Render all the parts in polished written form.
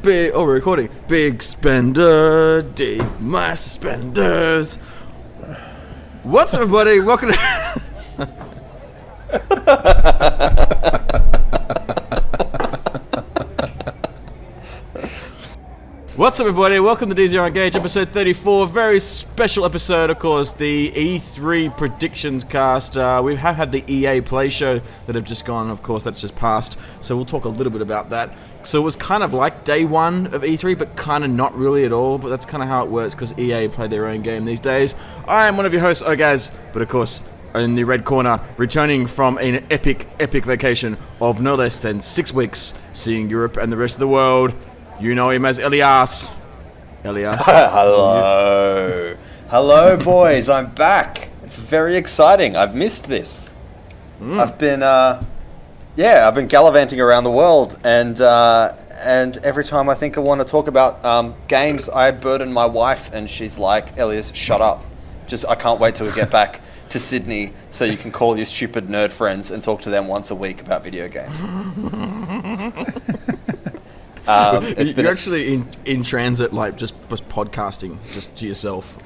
big. Oh, we're recording. Big spender, dig my suspenders. What's up, everybody? Welcome to. What's up, everybody? Welcome to D0 Engage, episode 34. Very special episode, of course, the E3 predictions cast. We have had the EA Play show that have just gone, of course, that's just passed. So we'll talk a little bit about that. So it was kind of like day one of E3, but kind of not really at all. But that's kind of how it works, because EA play their own game these days. I am one of your hosts, Ogaz, but of course, in the red corner, returning from an epic vacation of no less than 6 weeks, seeing Europe and the rest of the world. You know him as Elias. Elias. Hello. Hello, boys. I'm back. It's very exciting. I've missed this. I've been, I've been gallivanting around the world, and every time I think I want to talk about games, I burden my wife, and she's like, Elias, shut up. I can't wait till we get back to Sydney so you can call your stupid nerd friends and talk to them once a week about video games. You're actually in transit, like just podcasting, just to yourself.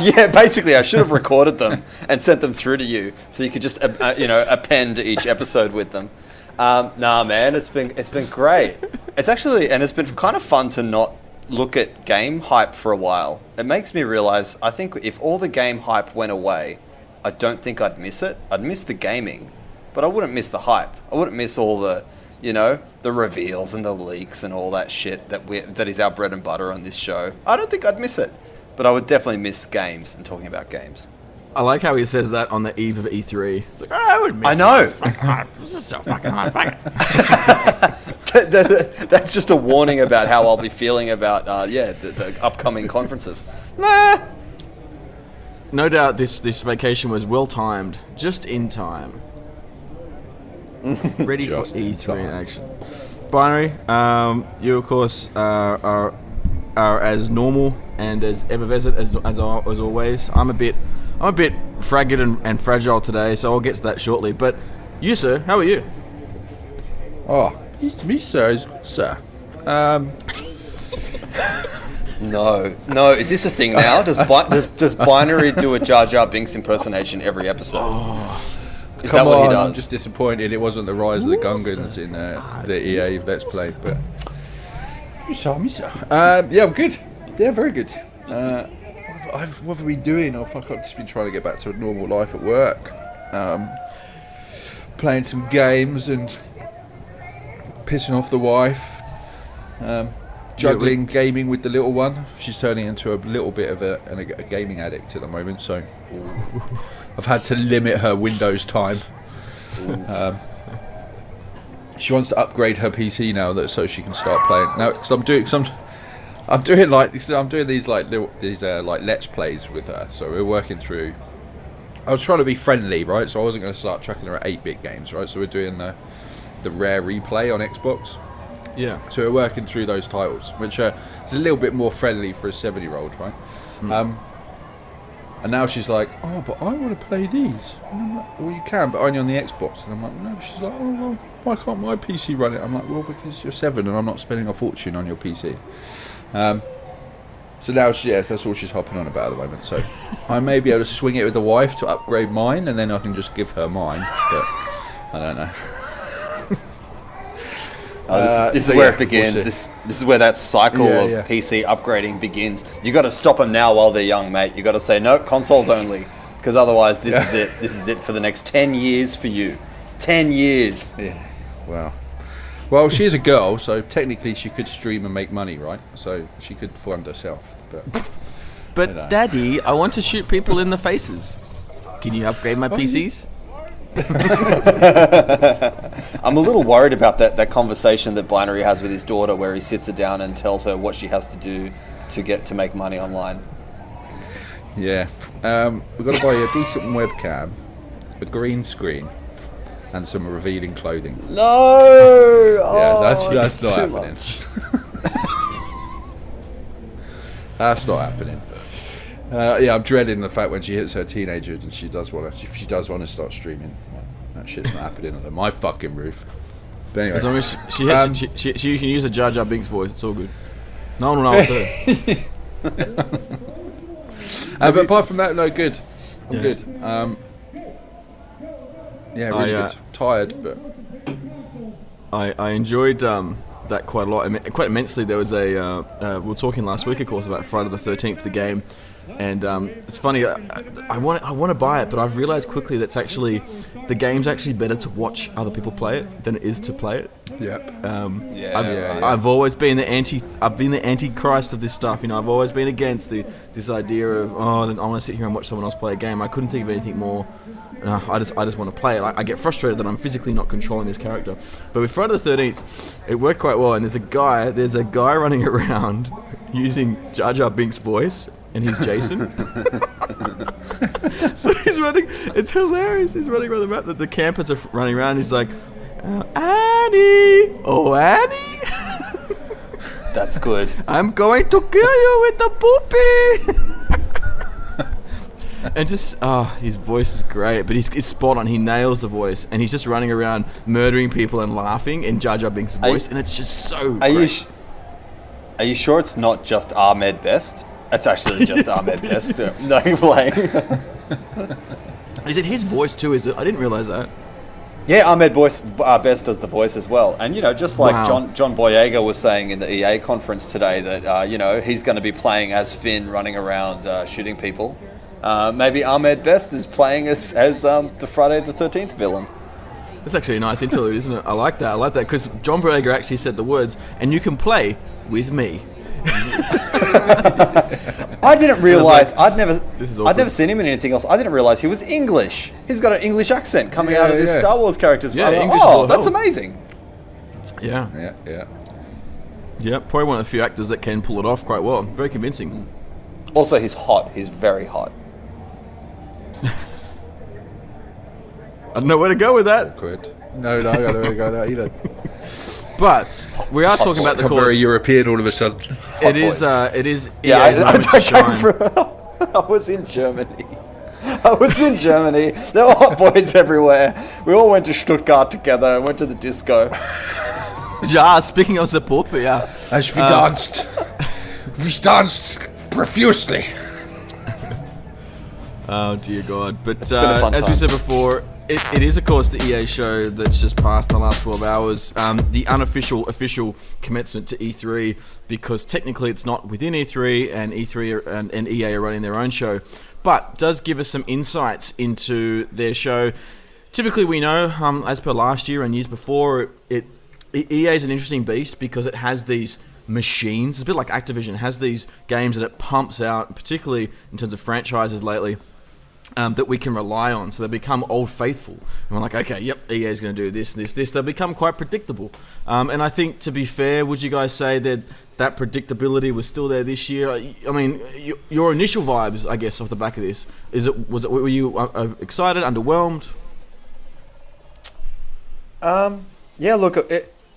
Yeah, basically, I should have recorded them and sent them through to you, so you could just append each episode with them. Nah, man, it's been great. It's been kind of fun to not look at game hype for a while. It makes me realize, I think if all the game hype went away, I don't think I'd miss it. I'd miss the gaming, but I wouldn't miss the hype. I wouldn't miss all the the reveals and the leaks and all that shit that is our bread and butter on this show. I don't think I'd miss it, but I would definitely miss games and talking about games. I like how he says that on the eve of E3. It's like, I would miss I know. This is so fucking hard. That's just a warning about how I'll be feeling about, the upcoming conferences. Nah. No doubt this vacation was well timed, just in time. Ready for E3 in action. Binary, you of course are as normal and as effervescent as always. I'm a bit fragged and fragile today, so I'll get to that shortly. But you, sir, how are you? Oh, me, sir, is good, sir. No. Is this a thing now? Does Binary do a Jar Jar Binks impersonation every episode? Oh. Is that what he does? I'm just disappointed it wasn't the Rise of the Gungans in the EA Let's Play, but you saw me, sir. Yeah, I'm good. Yeah, very good. What have we been doing? Oh fuck, I've just been trying to get back to a normal life at work. Playing some games and pissing off the wife. Juggling gaming with the little one. She's turning into a little bit of a gaming addict at the moment, so I've had to limit her Windows time. She wants to upgrade her PC now, so she can start playing. Now, because I'm doing these Let's Plays with her. So we're working through. I was trying to be friendly, right? So I wasn't going to start chucking her at 8-bit games, right? So we're doing the Rare Replay on Xbox. Yeah. So we're working through those titles, which is a little bit more friendly for a 7-year-old, right? And now she's like, oh, but I want to play these. And I'm like, well, you can, but only on the Xbox. And I'm like, no. She's like, oh, well, why can't my PC run it? I'm like, well, because you're 7 and I'm not spending a fortune on your PC. So now, that's all she's hopping on about at the moment. So I may be able to swing it with the wife to upgrade mine, and then I can just give her mine. But I don't know. This is where it begins. This is where that cycle of PC upgrading begins. You got to stop them now while they're young, mate. You got to say no, consoles only, because otherwise this is it. This is it for the next 10 years for you. 10 years. Yeah. Wow. Well, she's a girl, so technically she could stream and make money, right? So she could fund herself. But Daddy, I want to shoot people in the faces. Can you upgrade my PCs? I'm a little worried about that conversation that Binary has with his daughter, where he sits her down and tells her what she has to do to make money online. Yeah, we've got to buy a decent webcam, a green screen, and some revealing clothing. No, that's not happening. That's not happening. I'm dreading the fact when she hits her teenagehood and she does want to start streaming. That shit's not happening under my fucking roof. But anyway. As long as she can use a Jar Jar Binks voice, it's all good. No one will know it's her. But apart from that, no, good. I'm good. Really good. Tired, but I enjoyed that quite a lot, quite immensely. There was we were talking last week, of course, about Friday the 13th, the game, and it's funny. I want to buy it, but I've realised quickly that's actually the game's actually better to watch other people play it than it is to play it. Yep. I've always been I've been the antichrist of this stuff. You know, I've always been against this idea of I want to sit here and watch someone else play a game. I couldn't think of anything more. I just want to play it. I get frustrated that I'm physically not controlling this character. But with Friday the 13th, it worked quite well. And there's a guy running around using Jar Jar Binks' voice, and he's Jason. So he's running. It's hilarious. He's running around the map. The campers are running around. He's like, Annie, oh Annie. That's good. I'm going to kill you with the poopy. And just, his voice is great, but it's spot on. He nails the voice, and he's just running around murdering people and laughing in Jar Jar Binks' voice, and it's just so great. Are you sure it's not just Ahmed Best? It's actually just Ahmed Best playing. Is it his voice too? Is it? I didn't realize that. Yeah, Ahmed Best does the voice as well. And, just like John Boyega was saying in the EA conference today that, he's going to be playing as Finn running around shooting people. Maybe Ahmed Best is playing as the Friday the 13th villain. That's actually a nice interlude, isn't it? I like that because John Boyega actually said the words, and you can play with me. I didn't realise. I'd never seen him in anything else. I didn't realise he was English. He's got an English accent coming out of this Star Wars characters. Yeah, that's amazing. Yeah. Yeah. Probably one of the few actors that can pull it off quite well. Very convincing. Also, he's hot. He's very hot. I don't know where to go with that. Awkward. No, I don't know where to go with that either. But we are talking about the course. Very European all of a sudden. It is. Yeah, I was in Germany. There were hot boys everywhere. We all went to Stuttgart together and went to the disco. Yeah, speaking of the Pope, yeah. As we danced. We danced profusely. Oh dear God! But been a fun as time. we said before, it is of course the EA show that's just passed the last 12 hours. The official commencement to E3, because technically it's not within E3, and E3 and EA are running their own show, but does give us some insights into their show. Typically, we know, as per last year and years before, EA is an interesting beast because it has these machines. It's a bit like Activision. It has these games that it pumps out, particularly in terms of franchises lately, that we can rely on. So they become old faithful. And we're like, okay, yep, EA is going to do this. They become quite predictable. And I think, to be fair, would you guys say that predictability was still there this year? I mean, your initial vibes, I guess, off the back of this, were you excited, underwhelmed? Yeah, look,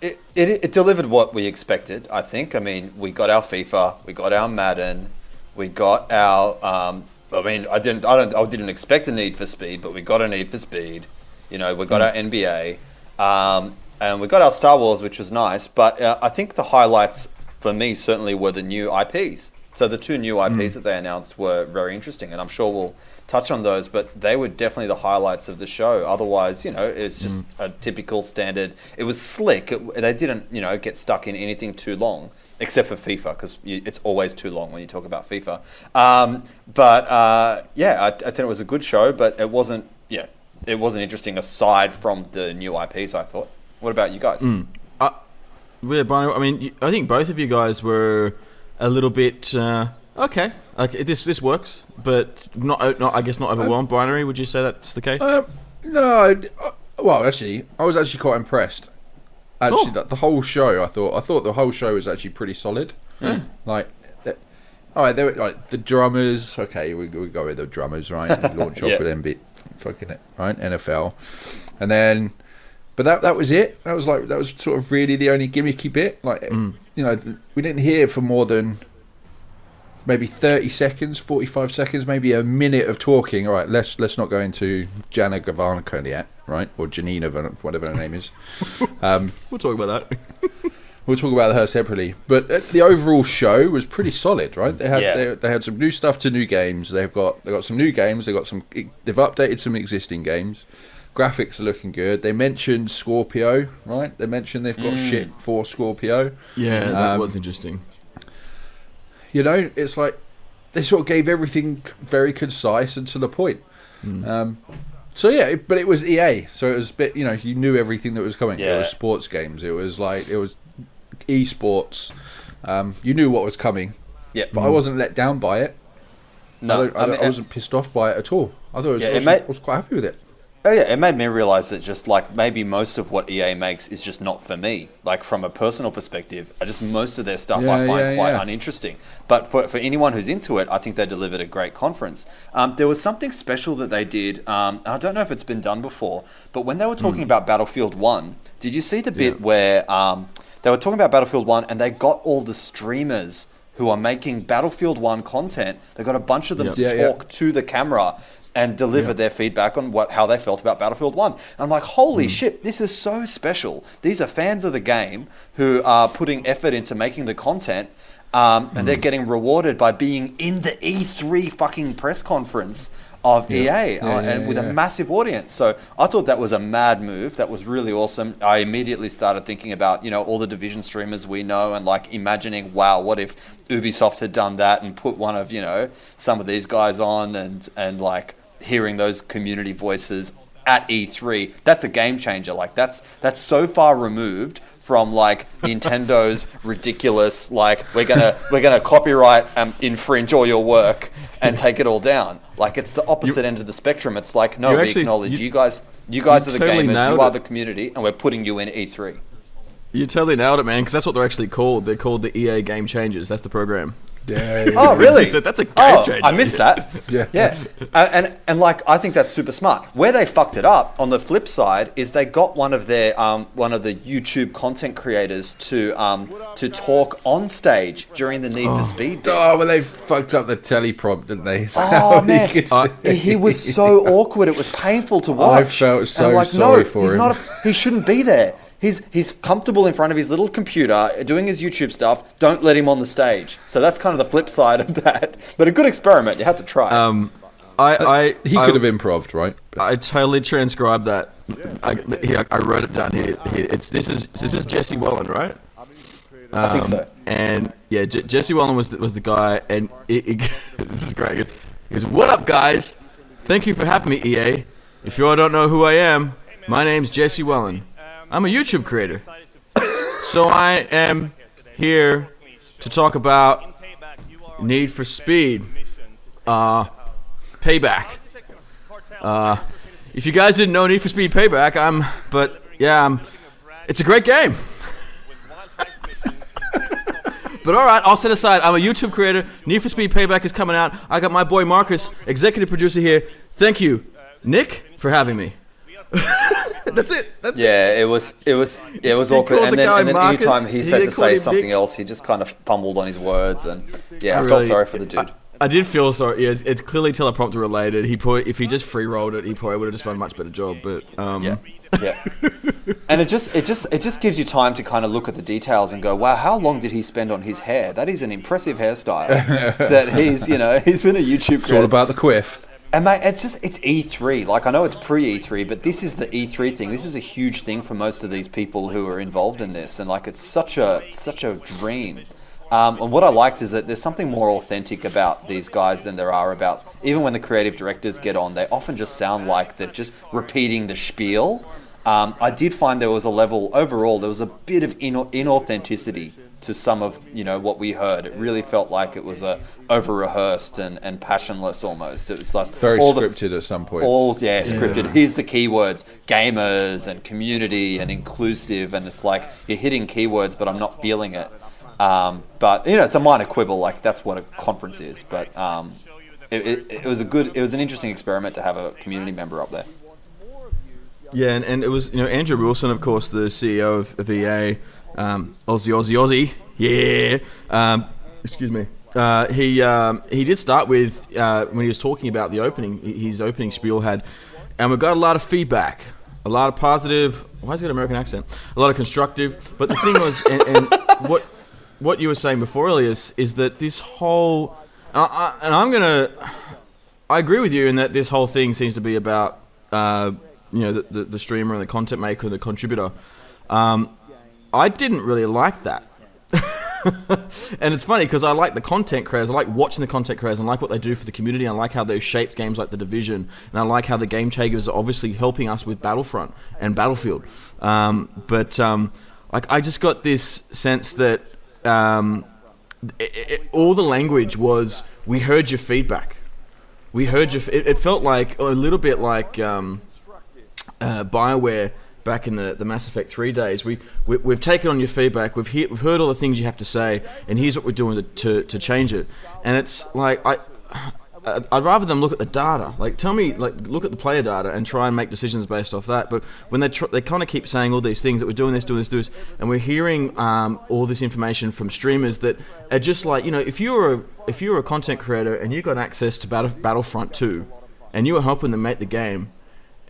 it delivered what we expected, I think. I mean, we got our FIFA, we got our Madden, we got our. I didn't expect a Need for Speed, but we got a Need for Speed. We got our NBA, and we got our Star Wars, which was nice. But I think the highlights for me certainly were the new IPs. So the two new IPs that they announced were very interesting, and I'm sure we'll touch on those, but they were definitely the highlights of the show. Otherwise, it's just a typical standard. It was slick. They didn't, get stuck in anything too long, except for FIFA, because it's always too long when you talk about FIFA. I think it was a good show, but it wasn't interesting aside from the new IPs, I thought. What about you guys? Yeah, Brian, I mean, I think both of you guys were a little bit okay. Like this works, but not I guess not overwhelmed. Binary, would you say that's the case? No. Well, actually, I was actually quite impressed. Actually, the whole show, I thought the whole show was actually pretty solid. Yeah. All right, there were like the drummers. Okay, we go with the drummers, right? And launch off with them bit, fucking it, right? NFL, and then. But that was it. That was sort of really the only gimmicky bit. Like we didn't hear for more than maybe 30 seconds, 45 seconds, maybe a minute of talking. All right, let's not go into Jana Gavanka yet, right? Or Janina, whatever her name is. We'll talk about that. We'll talk about her separately. But the overall show was pretty solid, right? They had some new stuff to new games. They got some new games. They've updated some existing games. Graphics are looking good. They mentioned Scorpio, right? They mentioned they've got shit for Scorpio. Yeah, that was interesting. You know, it's like they sort of gave everything very concise and to the point. So yeah, but it was EA, so it was a bit, you know, you knew everything that was coming. Yeah. It was sports games. It was esports. You knew what was coming. Yeah, but I wasn't let down by it. No, I wasn't pissed off by it at all. I thought I was quite happy with it. Oh yeah, it made me realise that just like maybe most of what EA makes is just not for me. Like from a personal perspective, most of their stuff I find quite uninteresting. But for anyone who's into it, I think they delivered a great conference. There was something special that they did. I don't know if it's been done before, but when they were talking about Battlefield 1, did you see the bit where they were talking about Battlefield 1 and they got all the streamers who are making Battlefield 1 content, they got a bunch of them to talk to the camera and deliver their feedback on how they felt about Battlefield 1. And I'm like, holy shit, this is so special. These are fans of the game who are putting effort into making the content, and they're getting rewarded by being in the E3 fucking press conference of EA and with a massive audience. So I thought that was a mad move. That was really awesome. I immediately started thinking about, you know, all the Division streamers we know and like imagining, wow, what if Ubisoft had done that and put one of, you know, some of these guys on and like hearing those community voices at E3. That's a game changer. Like that's so far removed from like Nintendo's ridiculous, like we're gonna copyright infringe all your work and take it all down. Like it's the opposite end of the spectrum. It's like, no, we acknowledge you guys are the totally gamers, you are the community, and we're putting you in E3. You totally nailed it, man, because that's what they're actually called. They're called the EA Game Changers. That's the program. Oh, really? So that's a game changer. I missed that. Yeah. And like I think that's super smart. Where they fucked it up on the flip side is they got one of the YouTube content creators to talk on stage during the Need for Speed bit. Oh, well, they fucked up the teleprompt, didn't they? Oh man, he was so awkward. It was painful to watch. I felt so sorry for him. He shouldn't be there. He's comfortable in front of his little computer doing his YouTube stuff. Don't let him on the stage. So that's kind of the flip side of that. But a good experiment. You had to try. He could have improved, right? I totally transcribed that. I wrote it down here. This is Jesse Wallen, right? I think so. And yeah, Jesse Wallen was the guy, and this is great. He goes, "What up, guys? Thank you for having me, EA. If you all don't know who I am, my name's Jesse Wallen. I'm a YouTube creator. So I am here to talk about Need for Speed. Payback. If you guys didn't know Need for Speed Payback, it's a great game. But alright, I'll set aside. I'm a YouTube creator. Need for Speed Payback is coming out. I got my boy Marcus, executive producer here. Thank you, Nick, for having me." That's it. It was awkward. And then anytime he said to say something else, he just kind of fumbled on his words. And I felt sorry for the dude. I did feel sorry. Yeah, it's clearly teleprompter related. If he just free rolled it, he probably would have just done a much better job. But yeah. And it just gives you time to kind of look at the details and go, wow, how long did he spend on his hair? That is an impressive hairstyle. That he's been a YouTube creator. It's all about the quiff. And mate, it's E3. Like I know it's pre-E3, but this is the E3 thing. This is a huge thing for most of these people who are involved in this, and like it's such a dream. And what I liked is that there's something more authentic about these guys than there are about, even when the creative directors get on, they often just sound like they're just repeating the spiel. I did find there was a level, overall, there was a bit of inauthenticity to some of, what we heard. It really felt like it was over-rehearsed and passionless almost. It was like very scripted at some point. Scripted. Here's the keywords: gamers and community and inclusive, and it's like you're hitting keywords, but I'm not feeling it. But it's a minor quibble. Like that's what a conference is. But it was an interesting experiment to have a community member up there. Yeah, and it was Andrew Wilson, of course, the CEO of EA. Aussie, yeah. Excuse me. he did start with when he was talking about the opening. His opening spiel had, and we got a lot of feedback, a lot of positive. Why has he got an American accent? A lot of constructive. But the thing was, and what you were saying before, Elias, is that this whole, I agree with you in that this whole thing seems to be about the streamer and the content maker and the contributor. I didn't really like that. And it's funny because I like the content creators. I like watching the content creators. I like what they do for the community. I like how they've shaped games like The Division. And I like how the game changers are obviously helping us with Battlefront and Battlefield. But I just got this sense that all the language was, we heard your feedback. We heard your... It felt like a little bit like BioWare back in the Mass Effect 3 days. We've taken on your feedback, we've heard all the things you have to say, and here's what we're doing to change it. And it's like, I'd rather them look at the data. Like, tell me, like, look at the player data and try and make decisions based off that. But when they kind of keep saying all these things, that we're doing this, and we're hearing all this information from streamers that are just like, if you were a content creator and you got access to Battlefront 2, and you were helping them make the game,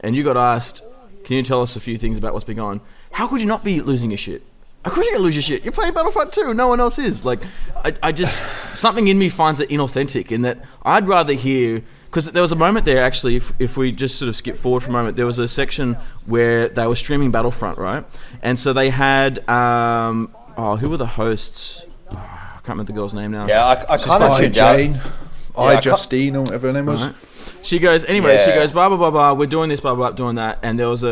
and you got asked, can you tell us a few things about what's been going on? How could you not be losing your shit? How could you lose your shit? You're playing Battlefront 2. No one else is. Like, I just... something in me finds it inauthentic in that I'd rather hear... Because there was a moment there, actually, if we just sort of skip forward for a moment, there was a section where they were streaming Battlefront, right? And so they had... who were the hosts? I can't remember the girl's name now. Yeah, I kind of tuned out. Justine, or whatever her name was. Right. She goes, she goes, blah, blah, blah, blah, we're doing this, blah, blah, blah, doing that. And there was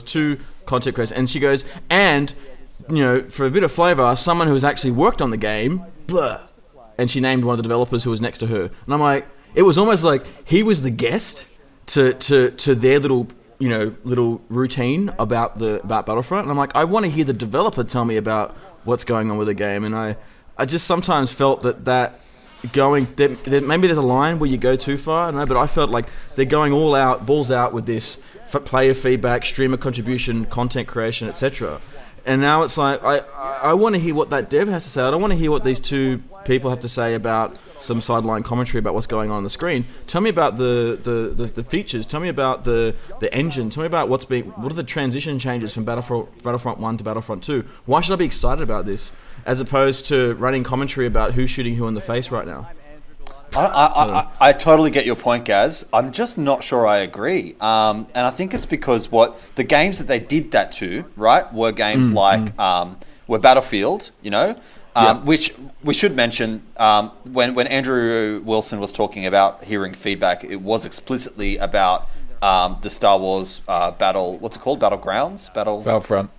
two content creators. And she goes, and, for a bit of flavour, someone who has actually worked on the game, blah. And she named one of the developers who was next to her. And I'm like, it was almost like he was the guest to their little routine about Battlefront. And I'm like, I want to hear the developer tell me about what's going on with the game. And I just sometimes felt that maybe there's a line where you go too far, I don't know, but I felt like they're going all out, balls out with this player feedback, streamer contribution, content creation, etc. And now it's like, I want to hear what that dev has to say. I don't want to hear what these two people have to say about some sideline commentary about what's going on the screen. Tell me about the features. Tell me about the engine. Tell me about what are the transition changes from Battlefront 1 to Battlefront 2. Why should I be excited about this, as opposed to running commentary about who's shooting who in the face right now? I totally get your point, Gaz. I'm just not sure I agree. And I think it's because the games that they did that to, right, were games were Battlefield, which we should mention, when Andrew Wilson was talking about hearing feedback, it was explicitly about the Star Wars battle, what's it called? Battlegrounds? Battlefront.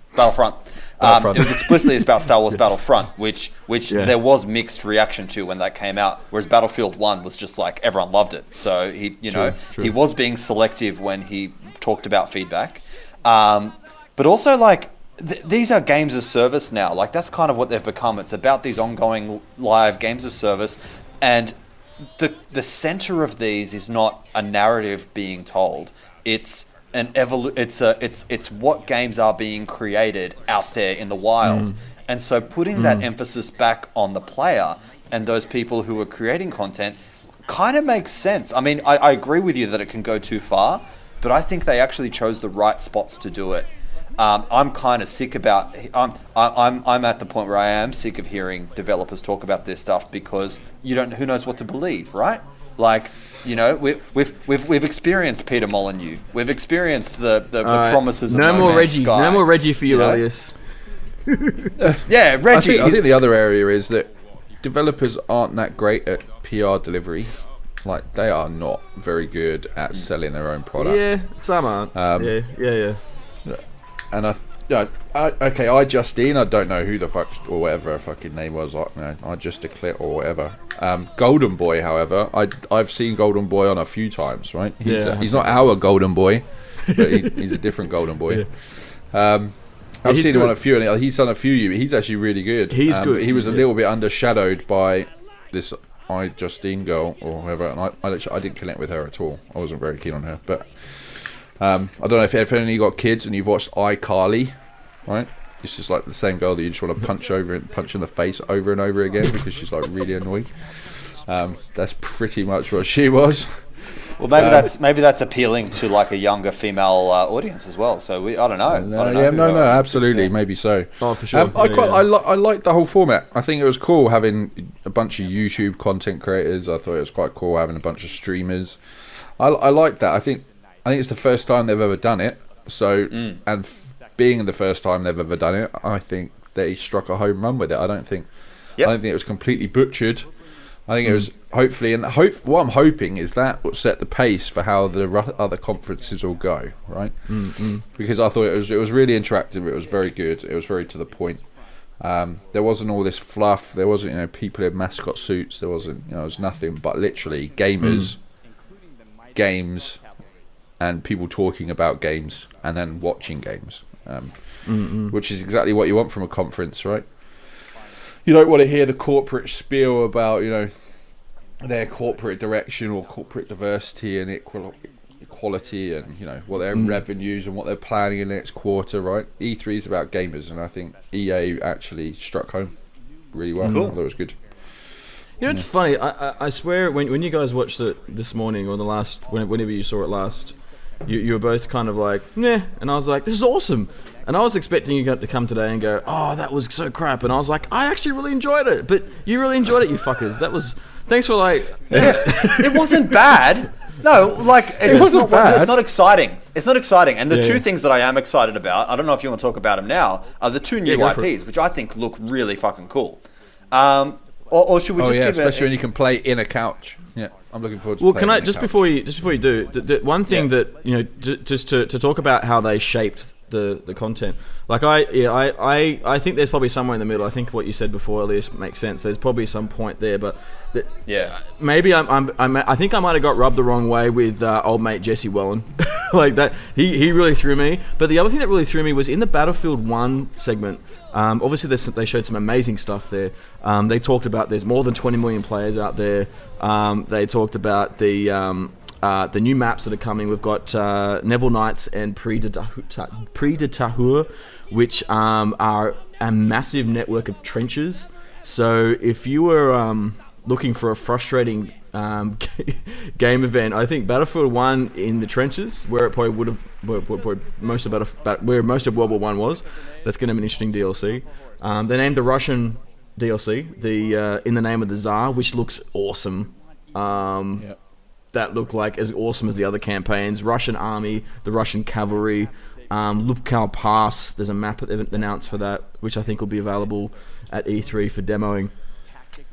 It was explicitly about Star Wars Battlefront, which there was mixed reaction to when that came out, whereas Battlefield 1 was just like everyone loved it. So he he was being selective when he talked about feedback. But also like these are games of service now. Like that's kind of what they've become. It's about these ongoing live games of service, and the center of these is not a narrative being told. It's it's what games are being created out there in the wild. And so putting that emphasis back on the player and those people who are creating content kind of makes sense. I mean, I agree with you that it can go too far, but I think they actually chose the right spots to do it. I'm kind of sick about. I'm at the point where I am sick of hearing developers talk about this stuff because who knows what to believe, right? Like, we've experienced Peter Molyneux. We've experienced the promises of No More Man's Reggie. Sky. No more Reggie for you, Elias. Yeah, Reggie. I think the other area is that developers aren't that great at PR delivery. Like, they are not very good at selling their own product. Yeah, some aren't. Yeah. And Justine, I don't know who the fuck or whatever her fucking name was. I just declare or whatever. Golden Boy, however, I've seen Golden Boy on a few times. Right, he's not our Golden Boy, but he's a different Golden Boy. I've seen him on a few, and he's done a few. He's actually really good. He's good. But he was a little bit undershadowed by this Justine girl or whoever, and I didn't connect with her at all. I wasn't very keen on her, but. I don't know if any of you got kids and you've watched iCarly, right? it's just like the same girl that you just want to punch in the face over and over again because she's like really annoying. That's pretty much what she was. Well, maybe that's appealing to like a younger female audience as well. So I don't know. Absolutely, maybe so. Oh, for sure. I like the whole format. I think it was cool having a bunch of YouTube content creators. I thought it was quite cool having a bunch of streamers. I like that. I think it's the first time they've ever done it. So being the first time they've ever done it, I think they struck a home run with it. I don't think it was completely butchered. I think it was what I'm hoping is that will set the pace for how the other conferences will go, right? Because I thought it was really interactive. It was very good. It was very to the point. There wasn't all this fluff. There wasn't people in mascot suits. There wasn't it was nothing but literally gamers, games, and people talking about games and then watching games, which is exactly what you want from a conference, right? You don't want to hear the corporate spiel about their corporate direction or corporate diversity and equality and what their revenues and what they're planning in the next quarter, right? E3 is about gamers, and I think EA actually struck home really well. Cool. I thought it was good. It's funny. I swear when you guys watched it this morning or whenever you saw it last, you were both kind of like, nah, and I was like, this is awesome. And I was expecting you to come today and go, oh, that was so crap. And I was like, I actually really enjoyed it. But you really enjoyed it, you fuckers. Thanks for It wasn't bad. No, it's not exciting. It's not exciting. And the two things that I am excited about, I don't know if you want to talk about them now, are the two new IPs, which I think look really fucking cool. Or should we just give it... especially when you can play in a couch. Yeah, I'm looking forward to Well, playing can I, in a just couch. before you do, the one thing that, just to talk about how they shaped the content. Like I think there's probably somewhere in the middle. I think what you said before, Elias, makes sense. There's probably some point there, but maybe I think I might have got rubbed the wrong way with old mate Jesse Wellen. Like that, he really threw me. But the other thing that really threw me was in the Battlefield 1 segment. Obviously, they showed some amazing stuff there. They talked about there's more than 20 million players out there. They talked about the new maps that are coming. We've got Neville Knights and Predator, which are a massive network of trenches. So if you were looking for a frustrating game event, I think Battlefield 1 in the trenches, where it probably would have, where most of World War 1 was, that's going to be an interesting DLC. They named the Russian DLC, the In the Name of the Tsar, which looks awesome. That looked like as awesome as the other campaigns. Russian army, the Russian cavalry, Lupkal Pass. There's a map that they've announced for that, which I think will be available at E3 for demoing.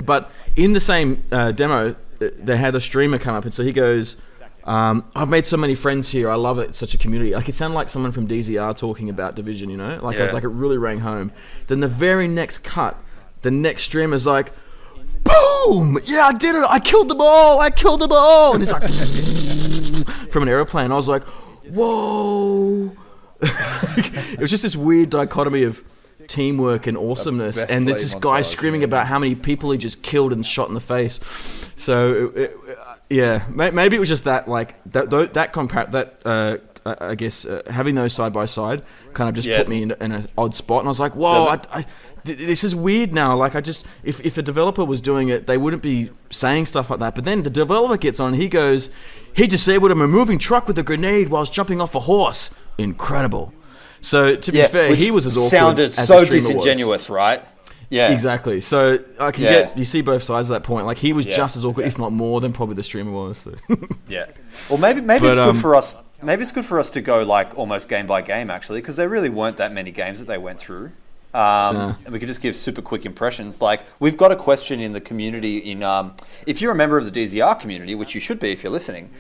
But in the same demo, they had a streamer come up, and so he goes, I've made so many friends here. I love it. It's such a community. Like, it sounded like someone from DZR talking about Division, Like, I was like, it really rang home. Then the very next cut, the next streamer's like, boom! Yeah, I did it. I killed them all. And it's like from an airplane. I was like, whoa. It was just this weird dichotomy of teamwork and awesomeness, and there's this guy screaming about how many people he just killed and shot in the face. So maybe it was just that, like I guess having those side by side kind of just put me in an odd spot, and I was like, whoa, this is weird now. Like, if a developer was doing it, they wouldn't be saying stuff like that. But then the developer gets on and he goes, he disabled a moving truck with a grenade whilst jumping off a horse. Incredible. So to be fair, he was as awkward. Sounded as so the streamer disingenuous, right? Yeah, exactly. So I can get, you see both sides of that point. Like, he was just as awkward, if not more, than probably the streamer was. So. Yeah. Well, maybe it's good for us. Maybe it's good for us to go like almost game by game, actually, because there really weren't that many games that they went through. And we could just give super quick impressions. Like, we've got a question in the community. If you're a member of the DZR community, which you should be if you're listening,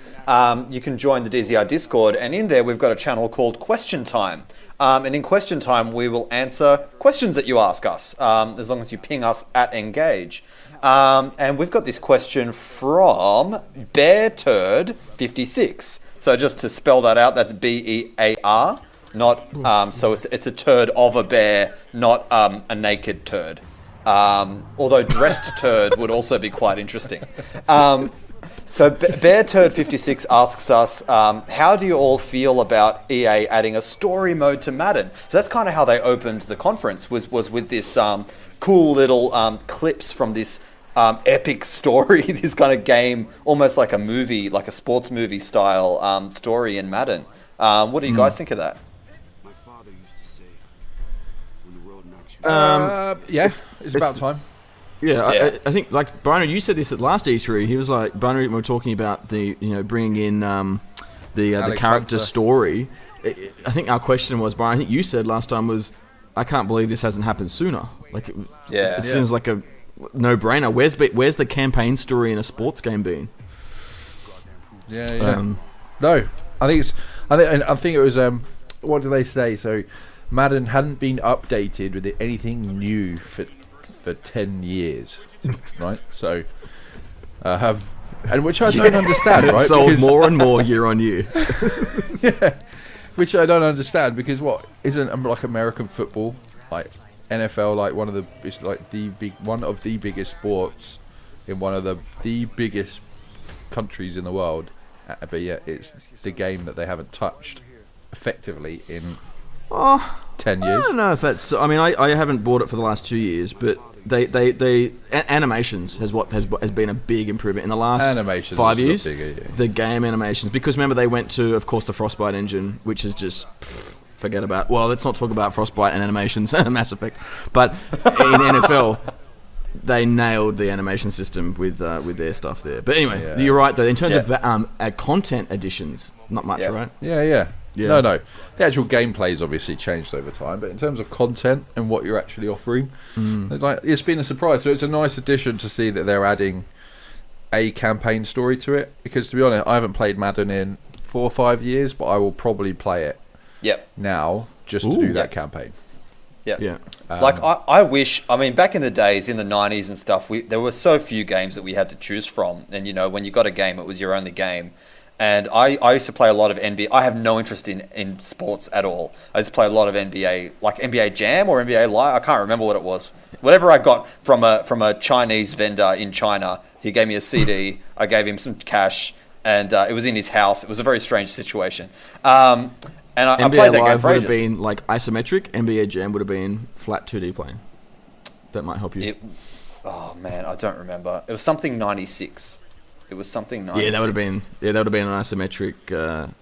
you can join the DZR Discord, and in there we've got a channel called Question Time. And in Question Time, we will answer questions that you ask us, as long as you ping us at Engage. And we've got this question from BearTurd56. So just to spell that out, that's BEAR. Not so it's a turd of a bear, not a naked turd. Although dressed turd would also be quite interesting. So Bear Turd 56 asks us, how do you all feel about EA adding a story mode to Madden? So that's kind of how they opened the conference, was with this cool little clips from this epic story, this kind of game, almost like a movie, like a sports movie style story in Madden. What do you guys think of that? Yeah, it's about time. Yeah. I think, like, Binary, you said this at last E3. He was like, Binary, we were talking about bringing in the character story. I think our question was, Brian, I think you said last time was, I can't believe this hasn't happened sooner. Like, it seems like a no-brainer. Where's the campaign story in a sports game been? Yeah. No, I think it was. What did they say? So, Madden hadn't been updated with anything new for 10 years, right? So, and which I don't understand, right? Sold because, more and more year on year. Yeah, which I don't understand because what isn't like American football, like NFL, like one of the biggest sports in one of the biggest countries in the world, but yet it's the game that they haven't touched effectively in 10 years. I don't know if that's. I mean, I haven't bought it for the last 2 years, but animations has been a big improvement in the last 5 years. Bigger, yeah. The game animations, because remember they went to, of course, the Frostbite engine, which is just forget about. Well, let's not talk about Frostbite and animations, Mass Effect, but in NFL. They nailed the animation system with their stuff there. But anyway, you're right though. In terms of content additions, not much, right? Yeah. No. The actual gameplay's obviously changed over time, but in terms of content and what you're actually offering, it's been a surprise. So it's a nice addition to see that they're adding a campaign story to it. Because to be honest, I haven't played Madden in 4 or 5 years, but I will probably play it now just to do that campaign. Yeah. Like, I wish, I mean, back in the days, in the 90s and stuff, there were so few games that we had to choose from. And, when you got a game, it was your only game. And I used to play a lot of NBA. I have no interest in sports at all. I used to play a lot of NBA, like NBA Jam or NBA Live. I can't remember what it was. Whatever I got from a Chinese vendor in China, he gave me a CD. I gave him some cash, and it was in his house. It was a very strange situation. And I played that game for ages. NBA Live would have been like isometric. NBA Jam would have been flat 2D plane. That might help you. Oh man, I don't remember. It was something 96. It was something 96. Yeah, that would have been an isometric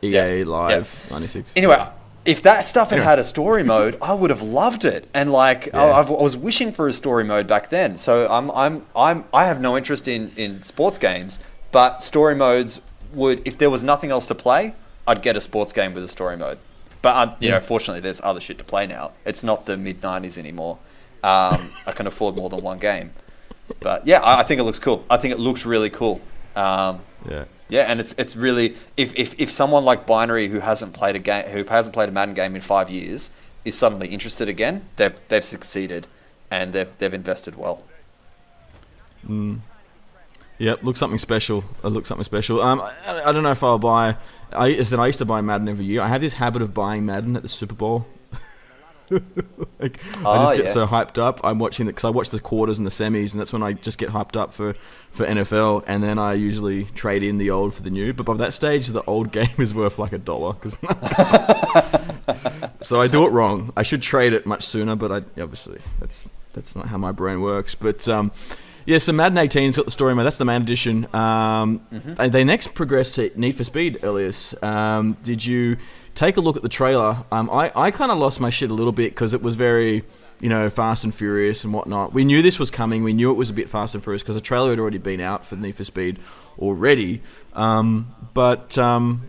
EA Live 96. Anyway, if that stuff had a story mode, I would have loved it. And like, I was wishing for a story mode back then. So I have no interest in sports games, but story modes would, if there was nothing else to play, I'd get a sports game with a story mode. But fortunately, there's other shit to play now. It's not the mid 90s anymore. I can afford more than one game. But yeah, I think it looks cool. I think it looks really cool. And it's really, if someone like Binary who hasn't played a Madden game in 5 years is suddenly interested again, they've succeeded, and they've invested well. Yep, looks something special. I don't know if I'll buy. I used to buy Madden every year. I have this habit of buying Madden at the Super Bowl. I just get so hyped up. I'm watching because I watch the quarters and the semis, and that's when I just get hyped up for NFL. And then I usually trade in the old for the new. But by that stage, the old game is worth like $1. So I do it wrong. I should trade it much sooner, but obviously that's not how my brain works. But so Madden 18's got the story mode. That's the man edition. And they next progressed to Need for Speed, Elias. Did you take a look at the trailer? I kind of lost my shit a little bit because it was very, Fast and Furious and whatnot. We knew this was coming. We knew it was a bit Fast and Furious because the trailer had already been out for Need for Speed already. But I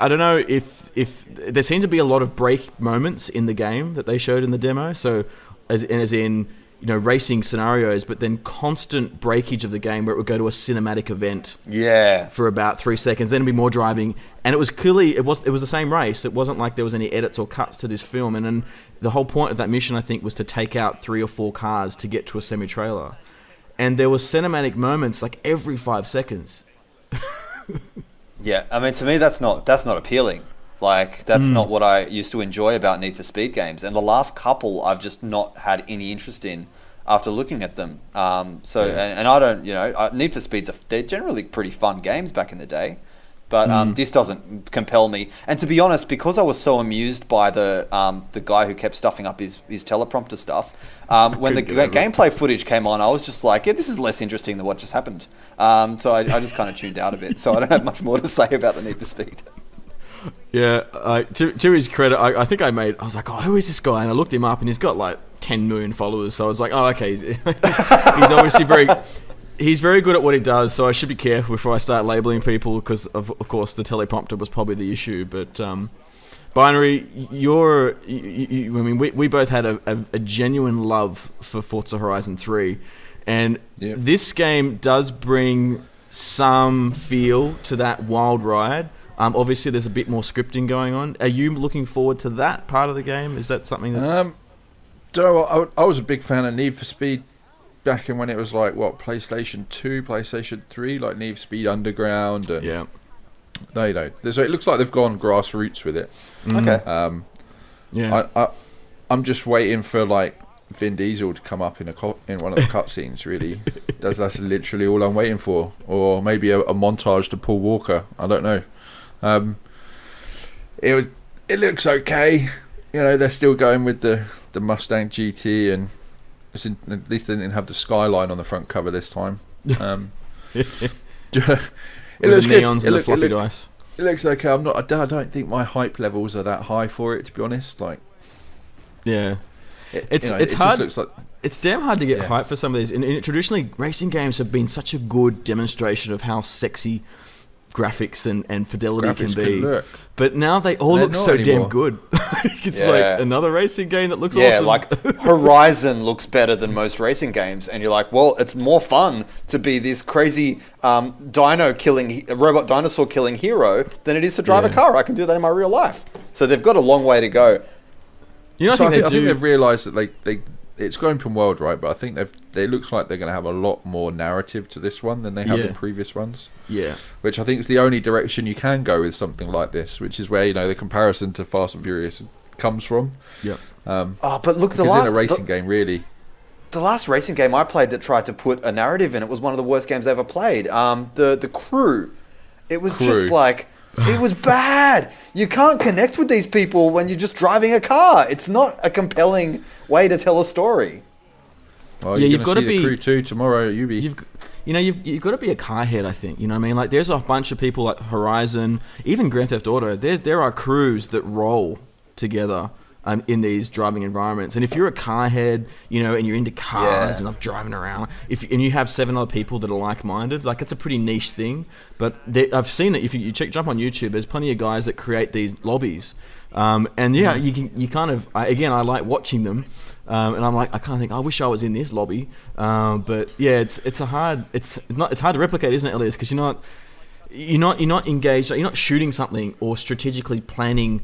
don't know if there seemed to be a lot of break moments in the game that they showed in the demo. So as in racing scenarios, but then constant breakage of the game where it would go to a cinematic event for about 3 seconds, then it'd be more driving, and it was clearly it was the same race. It wasn't like there was any edits or cuts to this film, and then the whole point of that mission, I think, was to take out 3 or 4 cars to get to a semi-trailer, and there was cinematic moments like every 5 seconds. Yeah, I mean, to me that's not appealing. Like, that's not what I used to enjoy about Need for Speed games. And the last couple I've just not had any interest in. after looking at them. And I don't, Need for Speeds, they're generally pretty fun games back in the day. But this doesn't compel me. And to be honest, because I was so amused by the guy who kept stuffing up his teleprompter stuff, when the gameplay footage came on, I was just like, yeah, this is less interesting than what just happened. So I just kind of tuned out a bit. So I don't have much more to say about the Need for Speed. Yeah, to his credit, I think I was like, oh, who is this guy? And I looked him up, and he's got like 10 million followers. So I was like, oh, okay, he's obviously he's very good at what he does. So I should be careful before I start labeling people, because of course the teleprompter was probably the issue. But Binary, we both had a genuine love for Forza Horizon 3, and this game does bring some feel to that wild ride. Obviously, there's a bit more scripting going on. Are you looking forward to that part of the game? Is that something that's... I was a big fan of Need for Speed back in when it was like, PlayStation 2, PlayStation 3, like Need for Speed Underground. And yeah. They don't. So it looks like they've gone grassroots with it. Okay. I'm just waiting for like Vin Diesel to come up in one of the cutscenes. Really, that's literally all I'm waiting for, or maybe a montage to Paul Walker. I don't know. It looks okay. They're still going with the Mustang GT, and at least they didn't have the skyline on the front cover this time. It looks good. Neons and the fluffy dice. It looks okay. I don't think my hype levels are that high for it, to be honest. Like, yeah, it's hard. Just looks like, it's damn hard to get hype for some of these. And traditionally, racing games have been such a good demonstration of how sexy graphics and fidelity can be. But now they all look so damn good. It's like another racing game that looks awesome. Yeah, like Horizon looks better than most racing games, and you're like, well, it's more fun to be this crazy robot dinosaur killing hero than it is to drive a car. I can do that in my real life. So they've got a long way to go. I think they've realised that it's going from world, right? But I think it looks like they're going to have a lot more narrative to this one than they have in previous ones. Yeah, which I think is the only direction you can go with something like this, which is where the comparison to Fast and Furious comes from. Yeah. But look, the last racing game I played that tried to put a narrative in it was one of the worst games I ever played. The Crew. It was just like, it was bad. You can't connect with these people when you're just driving a car. It's not a compelling way to tell a story. Well, you've got to be the Crew 2 tomorrow at UB. You've got to be a car head, I think. You know what I mean? Like, there's a bunch of people like Horizon, even Grand Theft Auto. There are crews that roll together in these driving environments. And if you're a car head, and you're into cars and driving around, and you have 7 other people that are like-minded, like, it's a pretty niche thing. But I've seen it. If you jump on YouTube, there's plenty of guys that create these lobbies. You kind of, I like watching them. And I'm like, I kind of think, I wish I was in this lobby. But yeah, it's hard to replicate, isn't it, Elias? Because you're not engaged, you're not shooting something or strategically planning,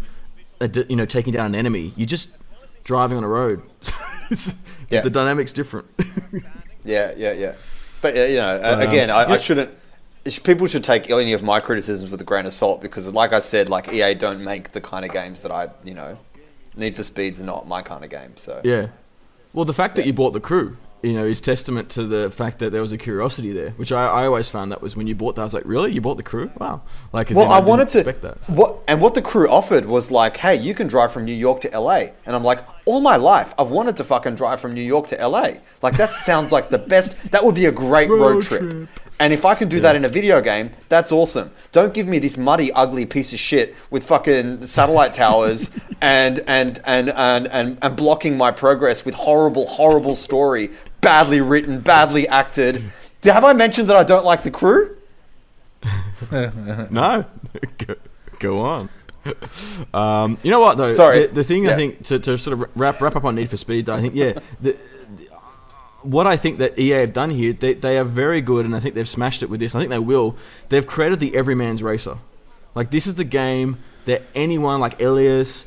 taking down an enemy. You're just driving on a road. The dynamic's different. Yeah. But again, I shouldn't. People should take any of my criticisms with a grain of salt, because, like I said, like, EA don't make the kind of games that I, Need for Speed's not my kind of game. So yeah. Well, the fact that you bought the Crew, is testament to the fact that there was a curiosity there, which I always found that was when you bought that, I was like, really? You bought the Crew? Wow. Like, I wanted to expect that. So. What the Crew offered was like, hey, you can drive from New York to LA. And I'm like, all my life, I've wanted to fucking drive from New York to LA. Like, that sounds like the best. That would be a great road trip. And if I can do that in a video game, that's awesome. Don't give me this muddy, ugly piece of shit with fucking satellite towers and blocking my progress with horrible story, badly written, badly acted. Have I mentioned that I don't like the Crew? No. Go on. You know what though? Sorry. The thing I think to sort of wrap up on Need for Speed, though, I think what I think that EA have done here, they are very good, and I think they've smashed it with this. I think they will. They've created the everyman's racer. Like, this is the game that anyone like Elias,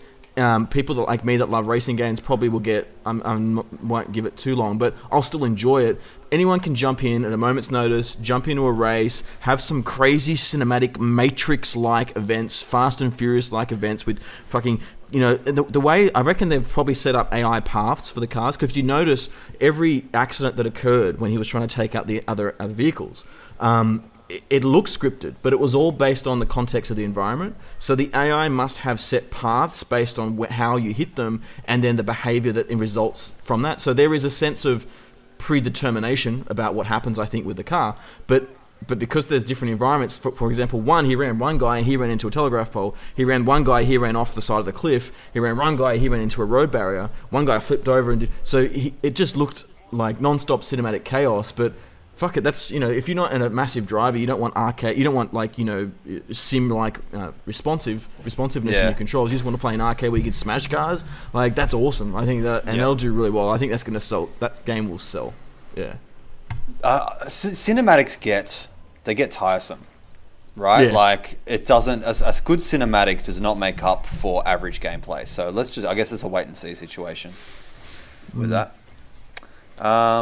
people that like me that love racing games probably will get. Won't give it too long, but I'll still enjoy it. Anyone can jump in at a moment's notice, jump into a race, have some crazy cinematic Matrix-like events, Fast and Furious-like events with fucking the way I reckon they've probably set up AI paths for the cars, because if you notice every accident that occurred when he was trying to take out the other vehicles, it looks scripted, but it was all based on the context of the environment. So the AI must have set paths based on how you hit them, and then the behavior that results from that. So there is a sense of predetermination about what happens, I think, with the car. But because there's different environments, for example, he ran one guy, he ran into a telegraph pole. He ran one guy, he ran off the side of the cliff. He ran one guy, he ran into a road barrier. One guy flipped over, it just looked like non-stop cinematic chaos. But fuck it, that's, if you're not in a massive driver, you don't want arcade, you don't want sim-like responsiveness in your controls. You just want to play an arcade where you can smash cars. Like, that's awesome. I think that, and that'll do really well. I think that's going to sell. That game will sell. Yeah. Cinematics get tiresome, right? Yeah. Like, it doesn't. A good cinematic does not make up for average gameplay. So I guess it's a wait and see situation with that.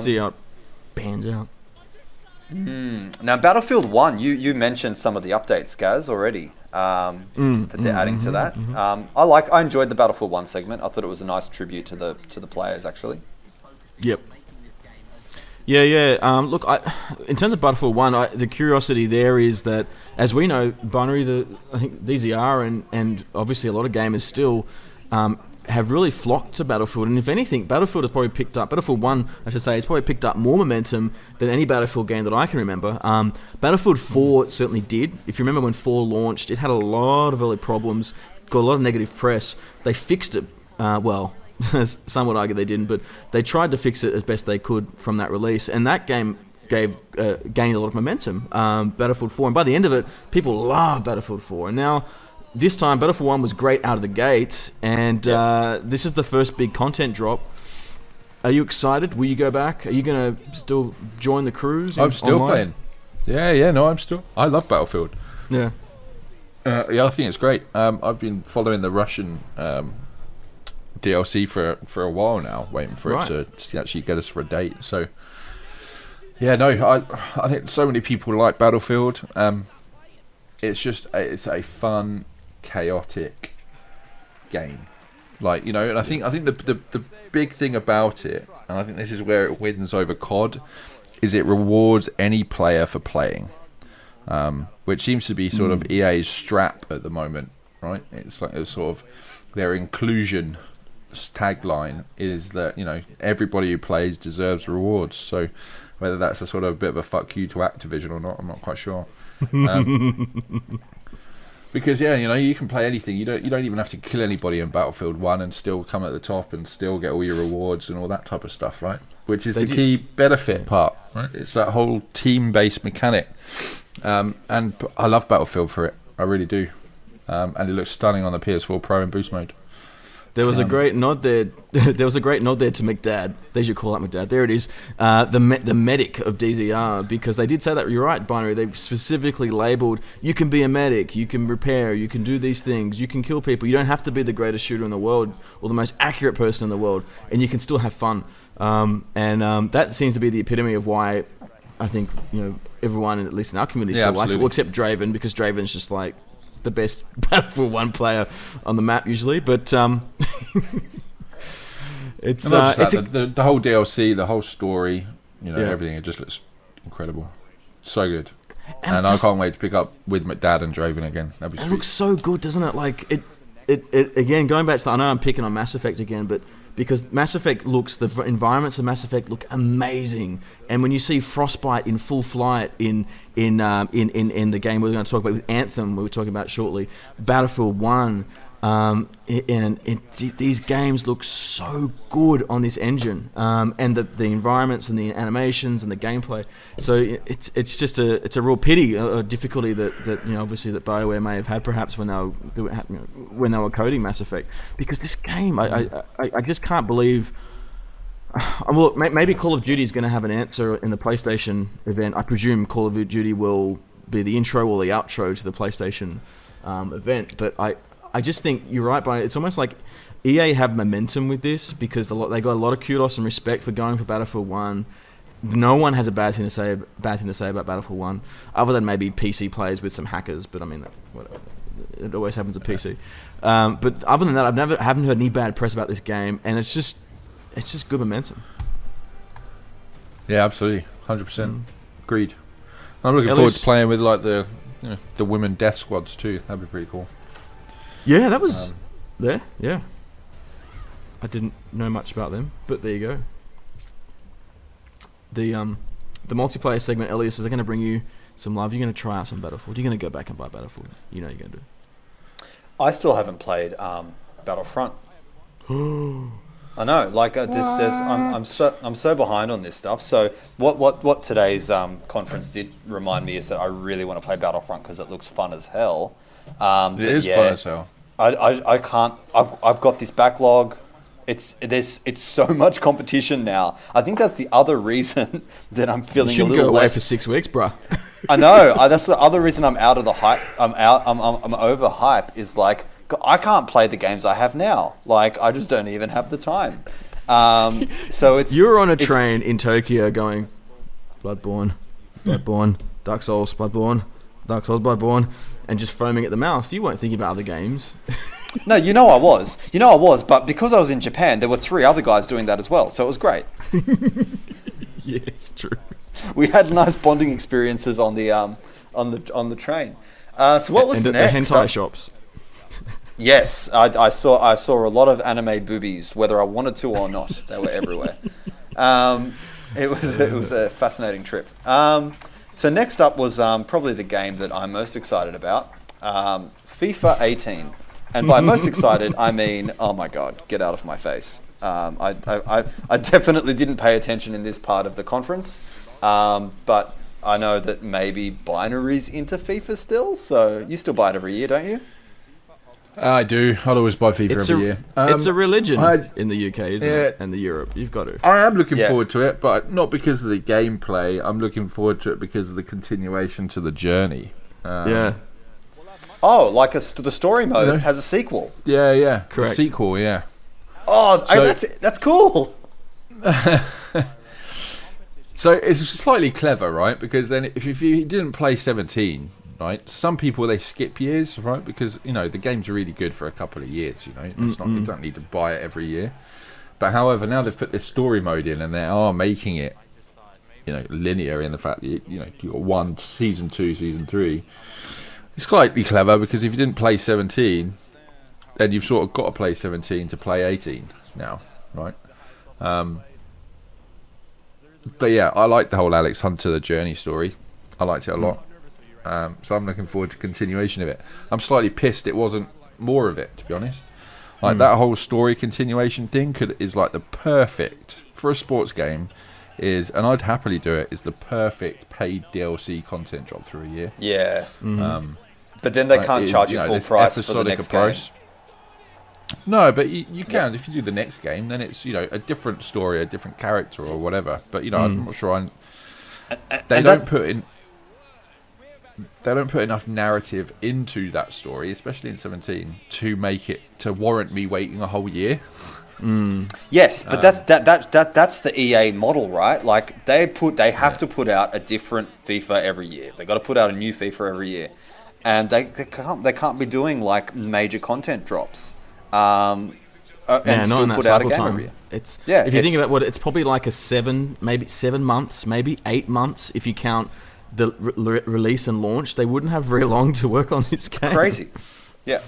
See how it pans out. Now, Battlefield 1, you mentioned some of the updates, Gaz, already, that they're adding to that. I enjoyed the Battlefield 1 segment. I thought it was a nice tribute to the players, actually. Yep. Yeah. Look, in terms of Battlefield 1, the curiosity there is that, as we know, Binary, I think DZR and obviously a lot of gamers still have really flocked to Battlefield. And if anything, Battlefield 1, I should say, has probably picked up more momentum than any Battlefield game that I can remember. Battlefield 4 certainly did. If you remember when 4 launched, it had a lot of early problems, got a lot of negative press. They fixed it, some would argue they didn't, but they tried to fix it as best they could from that release, and that game gained a lot of momentum. Battlefield 4, and by the end of it, people loved Battlefield 4. And now, this time, Battlefield 1 was great out of the gate, and this is the first big content drop. Are you excited? Will you go back? Are you going to still join the crews? I'm still online? playing. I love Battlefield. Yeah. I think it's great. I've been following the Russian DLC for a while now, waiting for it to actually get us for a date. So, I think so many people like Battlefield. It's a fun, chaotic game, and I think the big thing about it, and I think this is where it wins over COD, is it rewards any player for playing, which seems to be sort of EA's strap at the moment, right? It's like a sort of their inclusion tagline is that everybody who plays deserves rewards. So whether that's a sort of a bit of a fuck you to Activision or not, I'm not quite sure. Because you can play anything. You don't even have to kill anybody in Battlefield 1 and still come at the top and still get all your rewards and all that type of stuff, right? Which is the key benefit part, right? It's that whole team-based mechanic, and I love Battlefield for it. I really do, and it looks stunning on the PS4 Pro in boost mode. There was a great nod there. There was a great nod there to McDad. They should call out McDad. There it is. The medic of DZR, because they did say that. You're right, Binary. They specifically labelled, you can be a medic, you can repair, you can do these things, you can kill people. You don't have to be the greatest shooter in the world or the most accurate person in the world, and you can still have fun. That seems to be the epitome of why I think everyone, at least in our community, still likes it. Well, except Draven, because Draven's just like the best Battlefield 1 player on the map usually, but it's the whole DLC, the whole story, everything. It just looks incredible, so good, and I can't wait to pick up with McDad and Draven again. That'd be sweet. It looks so good, doesn't it? Like it again. Going back to I know I'm picking on Mass Effect again, but because Mass Effect the environments of Mass Effect look amazing, and when you see Frostbite in full flight in the game we're going to talk about with Anthem, we were talking about shortly, Battlefield 1, these games look so good on this engine, and the environments and the animations and the gameplay. So it's just a real pity, a difficulty that obviously that BioWare may have had perhaps when they were coding Mass Effect, because this game I just can't believe. Well, maybe Call of Duty is going to have an answer in the PlayStation event. I presume Call of Duty will be the intro or the outro to the PlayStation event, but I just think you're right, but it's almost like EA have momentum with this because they got a lot of kudos and respect for going for Battlefield 1. No one has a bad thing to say about Battlefield 1, other than maybe PC players with some hackers. But I mean, whatever. It always happens to PC. But other than that, haven't heard any bad press about this game, and it's just good momentum. Yeah, absolutely, 100%. Agreed. I'm looking forward to playing with like the women death squads too. That'd be pretty cool. Yeah, that was there. Yeah, I didn't know much about them, but there you go. The multiplayer segment, Elias, is going to bring you some love. You're going to try out some Battlefield. You're going to go back and buy Battlefield. You know you're going to do. I still haven't played Battlefront. I know, like I'm so behind on this stuff. So what today's conference did remind me is that I really want to play Battlefront because it looks fun as hell. It is fun as hell. I can't. I've got this backlog. It's so much competition now. I think that's the other reason that I'm feeling a little go away less. for 6 weeks, bruh. I know. That's the other reason I'm out of the hype. I'm over hype. Is like I can't play the games I have now. Like I just don't even have the time. So it's you're on a train in Tokyo going Bloodborne, Dark Souls, Bloodborne, and just foaming at the mouth. You weren't thinking about other games. No, I was, but because I was in Japan, there were 3 other guys doing that as well, so it was great. Yeah, it's true. We had nice bonding experiences on the train. So what was and next? The hentai shops. Yes, I saw a lot of anime boobies, whether I wanted to or not. They were everywhere. It was a fascinating trip. So next up was probably the game that I'm most excited about, FIFA 18. And by most excited, I mean, oh my god, get out of my face. I definitely didn't pay attention in this part of the conference, but I know that maybe Binary's into FIFA still, so you still buy it every year, don't you? I do. I'd always buy FIFA every year. It's a religion in the UK, isn't it? And the Europe. You've got to. I am looking forward to it, but not because of the gameplay. I'm looking forward to it because of the continuation to the journey. Oh, like the story mode has a sequel. Yeah. Correct. A sequel, yeah. Oh, that's cool. So it's slightly clever, right? Because then if you didn't play 17... right, some people they skip years, right? Because the game's really good for a couple of years. It's not you don't need to buy it every year. But however, now they've put this story mode in, and they are making it, linear in the fact that you got 1 season 2, season 3. It's slightly clever because if you didn't play 17, then you've sort of got to play 17 to play 18 now, right? But yeah, I like the whole Alex Hunter the journey story. I liked it a lot. So I'm looking forward to continuation of it. I'm slightly pissed it wasn't more of it, to be honest. Like that whole story continuation thing is like the perfect for a sports game and I'd happily do it, is the perfect paid DLC content drop through a year. Yeah. But then they can't charge you full price for the next game. No, but you can. If you do the next game, then it's a different story, a different character or whatever. But I'm not sure they don't put enough narrative into that story, especially in 17, to warrant me waiting a whole year. Yes, but that's the EA model, right? Like they have to put out a different FIFA every year. They got to put out a new FIFA every year, and they can't be doing like major content drops. And still put out a game every year. If you think about it's probably like maybe 7 months, maybe 8 months if you count the release and launch. They wouldn't have very long to work on this game. Crazy. Yeah.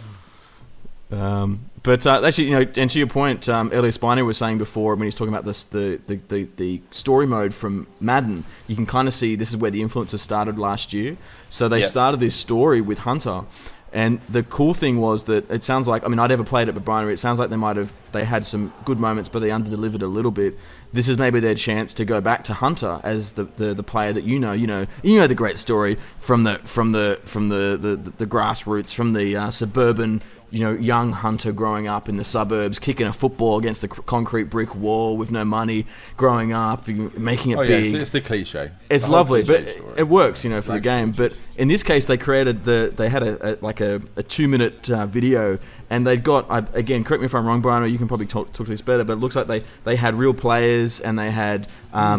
But actually, and to your point, Elias Spiner was saying before when he's talking about this, the story mode from Madden, you can kind of see this is where the influences started last year. So they started this story with Hunter, and the cool thing was that it sounds like, I mean, I'd never played it, but Binary, it sounds like they had some good moments, but they underdelivered a little bit. This is maybe their chance to go back to Hunter as the player that you know the great story from the grassroots, from the suburban, young Hunter growing up in the suburbs, kicking a football against the concrete brick wall with no money, growing up, making it big. Yeah, it's the cliche. It's lovely, but it works, for the game. But in this case, they had a 2-minute video, and they've got, again, correct me if I'm wrong, Brian, or you can probably talk to this better, but it looks like they had real players, and they had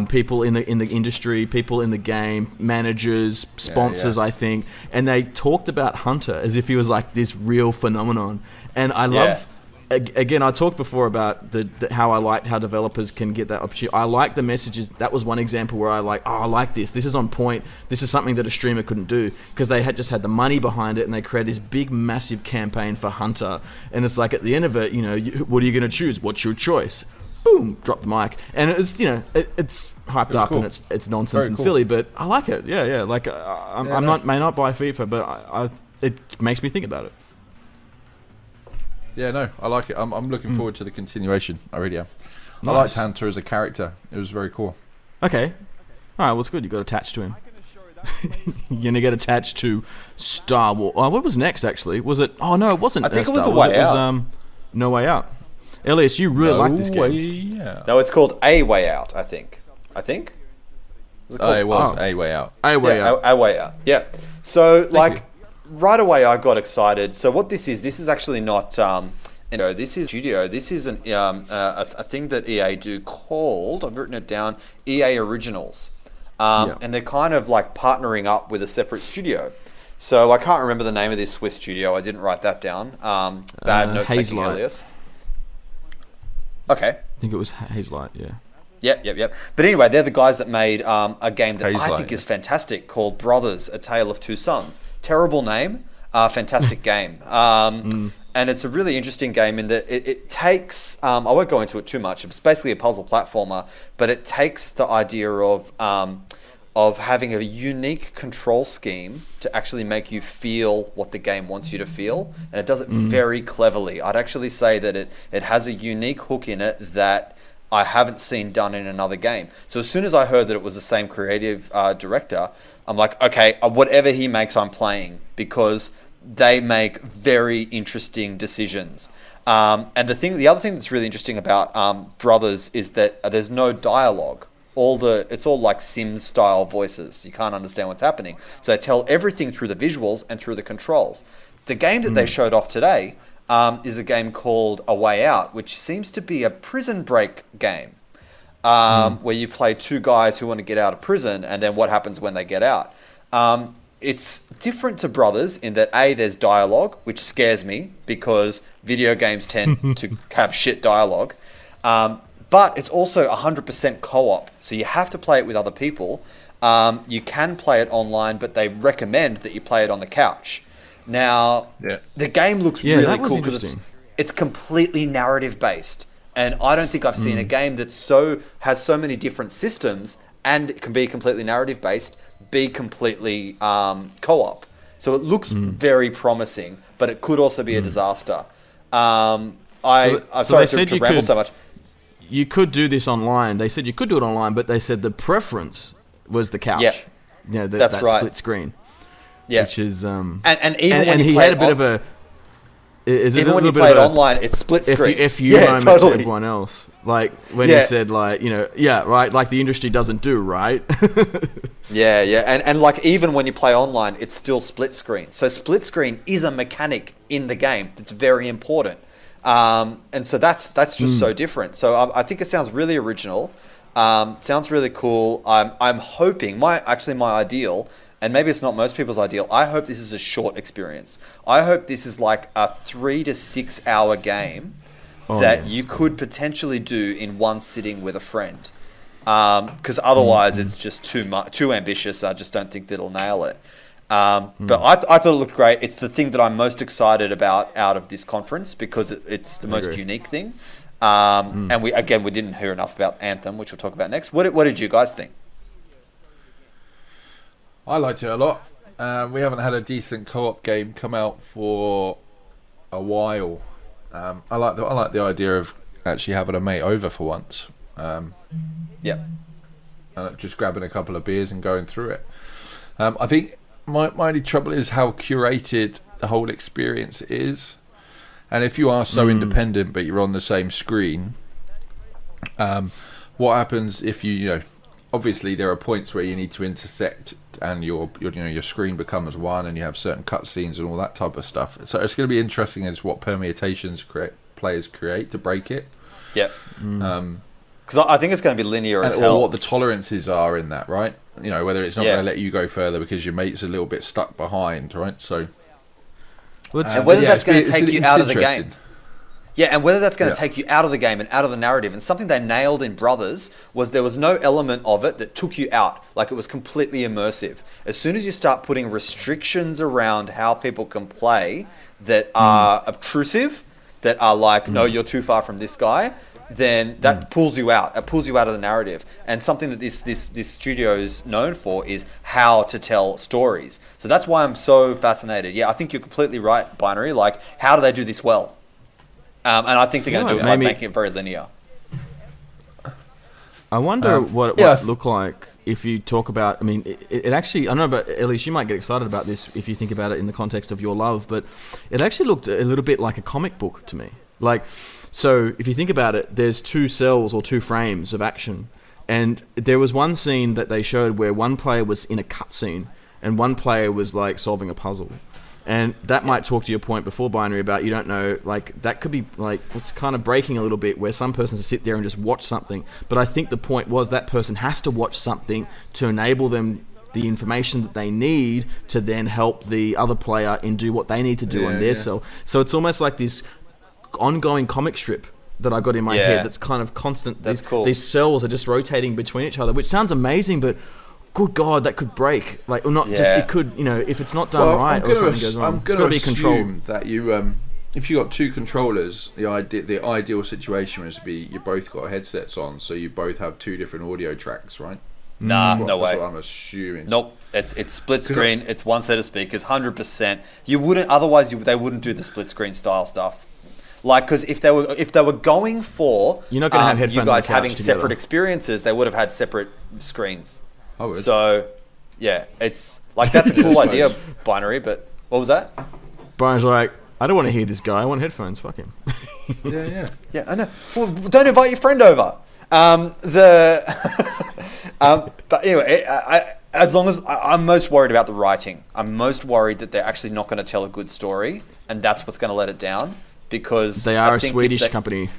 people in the industry, people in the game, managers, sponsors, I think, and they talked about Hunter as if he was like this real phenomenon. And I love, again, I talked before about how I liked how developers can get that opportunity. I like the messages. That was one example where I like this. This is on point. This is something that a streamer couldn't do, because they had just had the money behind it, and they created this big, massive campaign for Hunter. And it's like, at the end of it, what are you going to choose? What's your choice? Boom, drop the mic. And it's, it's hyped up, cool. And it's nonsense and silly, but I like it. Yeah. Like, may not buy FIFA, but it makes me think about it. Yeah, no, I like it. I'm looking forward to the continuation. I really am. Nice. I liked Hunter as a character. It was very cool. Okay. All right, well, it's good. You got attached to him. You're going to get attached to Star Wars. Oh, what was next, actually? Was it... Oh, no, it wasn't. I think it was Star A Way Out. It was No Way Out. Elias, you really like this game. No, it's called A Way Out, I think. Was it called? It was A Way Out. A Way Out. A Way Out. Yeah. So, right away I got excited. So what this is actually not, this is studio. This is a thing that EA do called, I've written it down, EA Originals. And they're kind of like partnering up with a separate studio. So I can't remember the name of this Swiss studio. I didn't write that down. Bad note taking, Elias. Okay. I think it was Hazelight, yeah. Yep. But anyway, they're the guys that made a game that Hazelight, I think is fantastic called Brothers: A Tale of Two Sons. Terrible name, fantastic game. And it's a really interesting game in that it takes, I won't go into it too much, it's basically a puzzle platformer, but it takes the idea of having a unique control scheme to actually make you feel what the game wants you to feel, and it does it very cleverly. I'd actually say that it has a unique hook in it that I haven't seen done in another game. So as soon as I heard that it was the same creative director, I'm like, okay, whatever he makes, I'm playing, because they make very interesting decisions. And the other thing that's really interesting about Brothers is that there's no dialogue. It's all like Sims style voices. You can't understand what's happening. So they tell everything through the visuals and through the controls. The game that they showed off today is a game called A Way Out, which seems to be a prison break game, where you play two guys who want to get out of prison, and then what happens when they get out. It's different to Brothers in that, there's dialogue, which scares me because video games tend to have shit dialogue. But it's also 100% co-op, so you have to play it with other people. You can play it online, but they recommend that you play it on the couch. Now, the game looks really cool because it's completely narrative based, and I don't think I've seen a game that has so many different systems and it can be completely narrative based, be completely co-op. So it looks very promising, but it could also be a disaster. I'm sorry to ramble so much. You could do this online. They said you could do it online, but they said the preference was the couch. Yeah, that's right. Split screen. Yeah, which is and even when you he had a bit of a. Even when you play it online, it's split screen. If you moment to everyone else, like when he said, like right, like the industry doesn't do, right? and like even when you play online, it's still split screen. So split screen is a mechanic in the game that's very important. And so that's just so different. So I think it sounds really original. Sounds really cool. I'm hoping my ideal, and maybe it's not most people's ideal, I hope this is a short experience. I hope this is like a 3 to 6 hour game that you could potentially do in one sitting with a friend. Because otherwise it's just too ambitious. I just don't think that it'll nail it. But I thought it looked great. It's the thing that I'm most excited about out of this conference because it's the most unique thing. And we didn't hear enough about Anthem, which we'll talk about next. What did you guys think? I liked it a lot. We haven't had a decent co-op game come out for a while. I like the idea of actually having a mate over for once. And just grabbing a couple of beers and going through it. I think my only trouble is how curated the whole experience is. And if you are so independent but you're on the same screen, what happens if you obviously there are points where you need to intersect and your screen becomes one, and you have certain cutscenes and all that type of stuff. So it's going to be interesting as what permutations players create to break it. Yep. Because I think it's going to be linear as hell. Or what the tolerances are in that, right? Whether it's not going to let you go further because your mate's a little bit stuck behind, right? So, and whether that's going to take you out of the game. Yeah, and whether that's going to take you out of the game and out of the narrative. And something they nailed in Brothers was there was no element of it that took you out. Like, it was completely immersive. As soon as you start putting restrictions around how people can play that are obtrusive, that are like, no, you're too far from this guy, then that pulls you out. It pulls you out of the narrative. And something that this studio is known for is how to tell stories. So that's why I'm so fascinated. Yeah, I think you're completely right, Binary. Like, how do they do this well? And I think they're going to do it by making it very linear. I wonder what it would look like if you talk about... I mean, it actually... I don't know, but Elise, you might get excited about this if you think about it in the context of your love, but it actually looked a little bit like a comic book to me. Like, so if you think about it, there's 2 cells or 2 frames of action, and there was one scene that they showed where one player was in a cutscene and one player was, like, solving a puzzle. And that might talk to your point before, Binary, about you don't know, like, that could be, like, it's kind of breaking a little bit where some person to sit there and just watch something. But I think the point was that person has to watch something to enable them the information that they need to then help the other player and do what they need to do on their cell. So it's almost like this ongoing comic strip that I got in my head that's kind of constant. That's cool. These cells are just rotating between each other, which sounds amazing, but... good God, that could break. Like, or not just, it could, if it's not done right or something goes wrong, it's got to be controlled. That you, if you got 2 controllers, the ideal situation is to be you both got headsets on, so you both have 2 different audio tracks, right? Nah, no way. That's what I'm assuming. Nope, it's split screen. It's one set of speakers, 100%. You wouldn't otherwise. They wouldn't do the split screen style stuff. Like, because if they were going for you're not going to have headphones you guys on the couch having together. separate experiences, they would have had separate screens. would. So, yeah, it's like that's a cool idea, Binary. But what was that? Brian's like, I don't want to hear this guy. I want headphones. Fuck him. Yeah, I know. Well, don't invite your friend over. But anyway, as long as I'm most worried about the writing, I'm most worried that they're actually not going to tell a good story, and that's what's going to let it down. Because they are a Swedish company.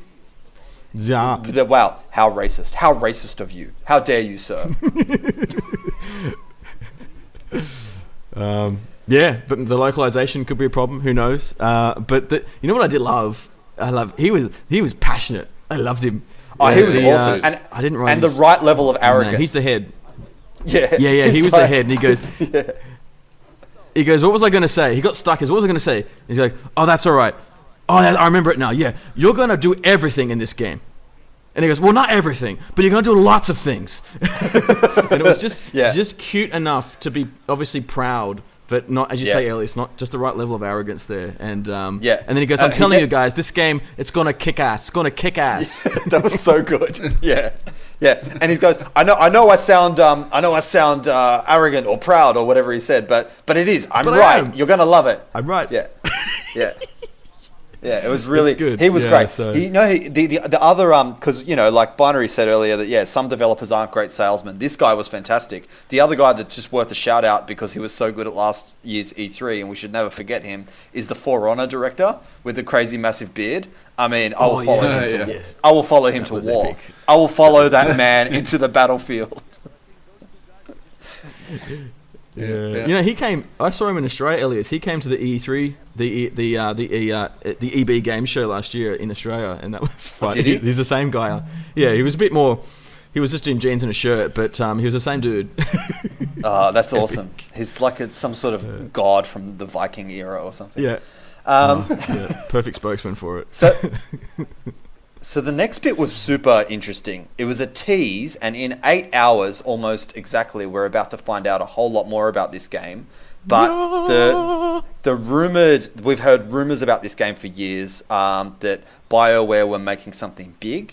Wow, how racist! How racist of you! How dare you, sir? Yeah, but the localization could be a problem. Who knows? But you know what I did love? He was passionate. I loved him. Oh, he was awesome, and I didn't write the right level of arrogance. He's the head. Yeah. He was the head, and he goes. He goes, what was I going to say? He got stuck. What was I going to say? He's like, oh, that's all right. Oh, I remember it now. Yeah, you're going to do everything in this game. And he goes, well, not everything, but you're going to do lots of things. And it was just cute enough to be obviously proud, but not, as you say, Ellie, it's not just the right level of arrogance there. And and then he goes, I'm telling you guys, this game, it's going to kick ass. It's going to kick ass. Yeah, that was so good. Yeah. And he goes, I know I sound arrogant or proud or whatever he said, but it is. I'm right. You're going to love it. I'm right. Yeah. Yeah, it was really good. He was great. So. The other because like Binary said earlier that some developers aren't great salesmen. This guy was fantastic. The other guy that's just worth a shout out because he was so good at last year's E3 and we should never forget him is the For Honor director with the crazy massive beard. I mean, I will follow him to I will follow him to war. Epic. I will follow that man into the battlefield. Yeah. He came. I saw him in Australia, Elias. He came to the E3, the EB game show last year in Australia, and that was fun. Did he? He's the same guy. Yeah, he was a bit more. He was just in jeans and a shirt, but he was the same dude. That's awesome. He's like some sort of god from the Viking era or something. Yeah. Perfect spokesman for it. So the next bit was super interesting. It was a tease, and in 8 hours, almost exactly, we're about to find out a whole lot more about this game. But we've heard rumors about this game for years, that BioWare were making something big,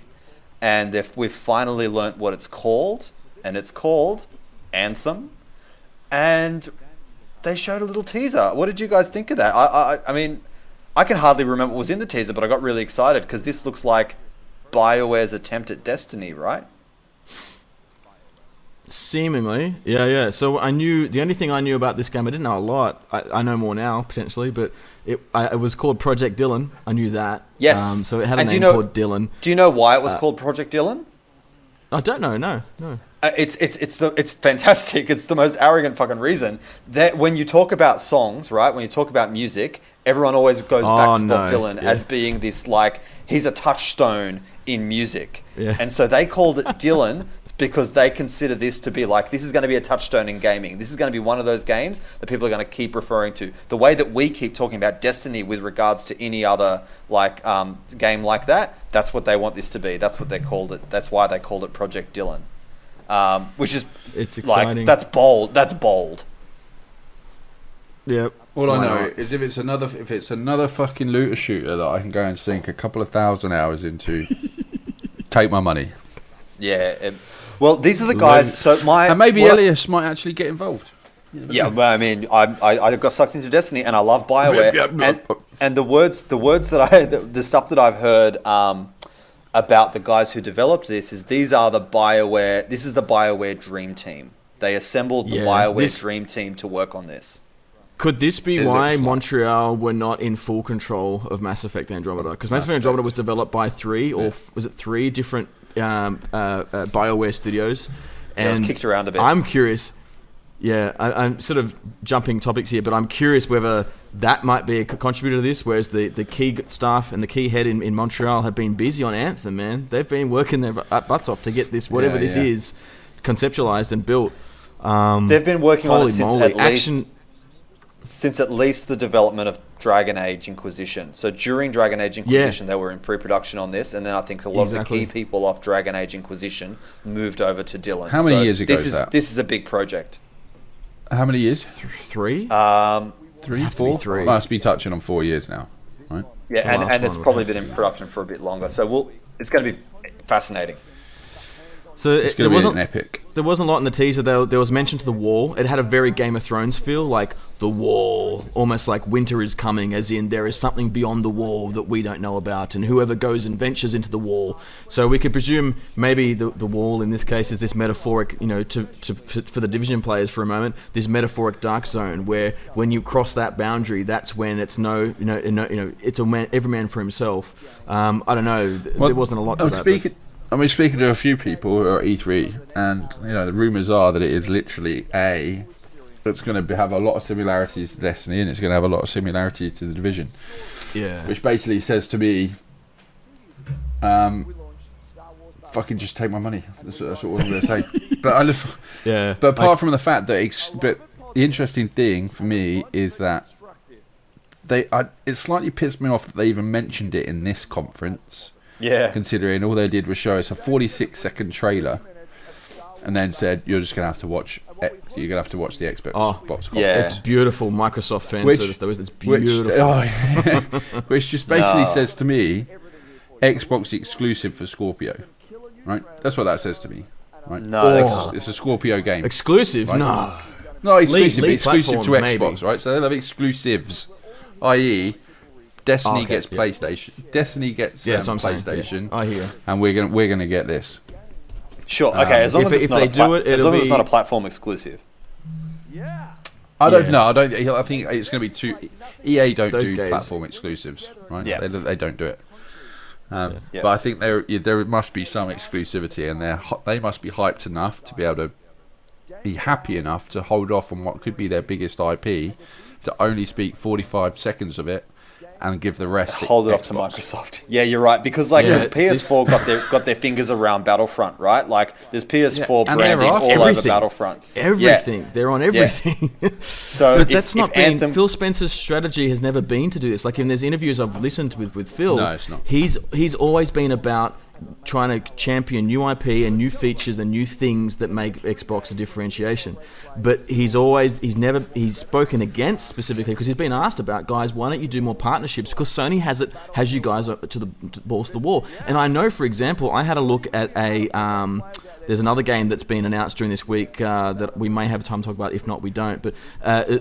and we've finally learnt what it's called, and it's called Anthem. And they showed a little teaser. What did you guys think of that? I mean, I can hardly remember what was in the teaser, but I got really excited because this looks like BioWare's attempt at Destiny, right? Seemingly, yeah. So I knew the only thing I knew about this game. I didn't know a lot. I know more now potentially, but it was called Project Dylan. I knew that. Yes. So it had a name called Dylan. Do you know why it was called Project Dylan? I don't know. No. It's fantastic. It's the most arrogant fucking reason that when you talk about songs, right? When you talk about music, everyone always goes back to Bob Dylan as being this like he's a touchstone in music, and so they called it Dylan because they consider this to be like this is going to be a touchstone in gaming. This is going to be one of those games that people are going to keep referring to. The way that we keep talking about Destiny with regards to any other like game like that, that's what they want this to be. That's what they called it. That's why they called it Project Dylan. Which is it's exciting. Like, that's bold. That's bold. Yep. All I know is if it's another fucking looter shooter that I can go and sink a couple of thousand hours into, take my money. Yeah. Well, these are the guys. And maybe Elias might actually get involved. Yeah, but I mean, I got sucked into Destiny, and I love BioWare. And the words that the stuff that I've heard about the guys who developed this is these are the BioWare. This is the BioWare Dream Team. They assembled the BioWare Dream Team to work on this. Could this be why Montreal were not in full control of Mass Effect Andromeda? Because Mass Effect Andromeda was developed by three different BioWare studios? And it was kicked around a bit. I'm curious. Yeah, I'm sort of jumping topics here, but I'm curious whether that might be a contributor to this, whereas the key staff and the key head in Montreal have been busy on Anthem, man. They've been working their butts off to get this, whatever this is, conceptualized and built. They've been working on it since at least the development of Dragon Age Inquisition. So during Dragon Age Inquisition, they were in pre-production on this, and then I think a lot of the key people off Dragon Age Inquisition moved over to Dylan. How many years ago is that? This is a big project. How many years? 3? 3, 4? 3. Must be touching on 4 years now, right? Yeah, and it's probably been in production for a bit longer. So it's going to be fascinating. So it's going to be an epic. There wasn't a lot in the teaser. There was mention to the wall. It had a very Game of Thrones feel, like the wall, almost like winter is coming, as in there is something beyond the wall that we don't know about, and whoever goes and ventures into the wall. So we could presume maybe the wall in this case is this metaphoric, for the Division players for a moment, this metaphoric dark zone where when you cross that boundary, that's when it's it's every man for himself. I don't know. There wasn't a lot to that. I'm speaking to a few people who are E3, and the rumours are that it is literally it's going to have a lot of similarities to Destiny, and it's going to have a lot of similarities to the Division. Yeah. Which basically says to me, fucking just take my money. That's what I'm going to say. But apart from the fact that, but the interesting thing for me is that it slightly pissed me off that they even mentioned it in this conference. Yeah. Considering all they did was show us a 46-second trailer, and then said you're just gonna have to watch. You're gonna have to watch the Xbox box. Yeah, it's beautiful. Microsoft fan service though. It's beautiful. Which just basically says to me, Xbox exclusive for Scorpio. Right. That's what that says to me. Right. No, it's a Scorpio game. Exclusive? Right? No. No, exclusive. Exclusive to Xbox. Maybe. Right. So they'll have exclusives, i.e. Destiny gets PlayStation. Destiny gets PlayStation. I hear. And we're gonna get this. Sure. Okay. As long as it's not a platform exclusive. I don't know. I think it's gonna be too. EA don't do platform exclusives, right? Yeah. They don't do it. But I think there must be some exclusivity, and they must be hyped enough to be able to be happy enough to hold off on what could be their biggest IP to only speak 45 seconds of it. And give the rest. Hold it off to Microsoft. Yeah, you're right. Because PS4 got their fingers around Battlefront, right? Like there's PS4 branding all over Battlefront. Everything. Yeah. They're on everything. Yeah. So but that's not been Phil Spencer's strategy. Has never been to do this. Like in there's interviews I've listened to with Phil. No, it's not. He's always been about trying to champion new IP and new features and new things that make Xbox a differentiation. But he's spoken against specifically because he's been asked about, guys, why don't you do more partnerships? Because Sony has you guys to the balls to the wall. And I know, for example, I had a look at there's another game that's been announced during this week that we may have time to talk about. If not, we don't. But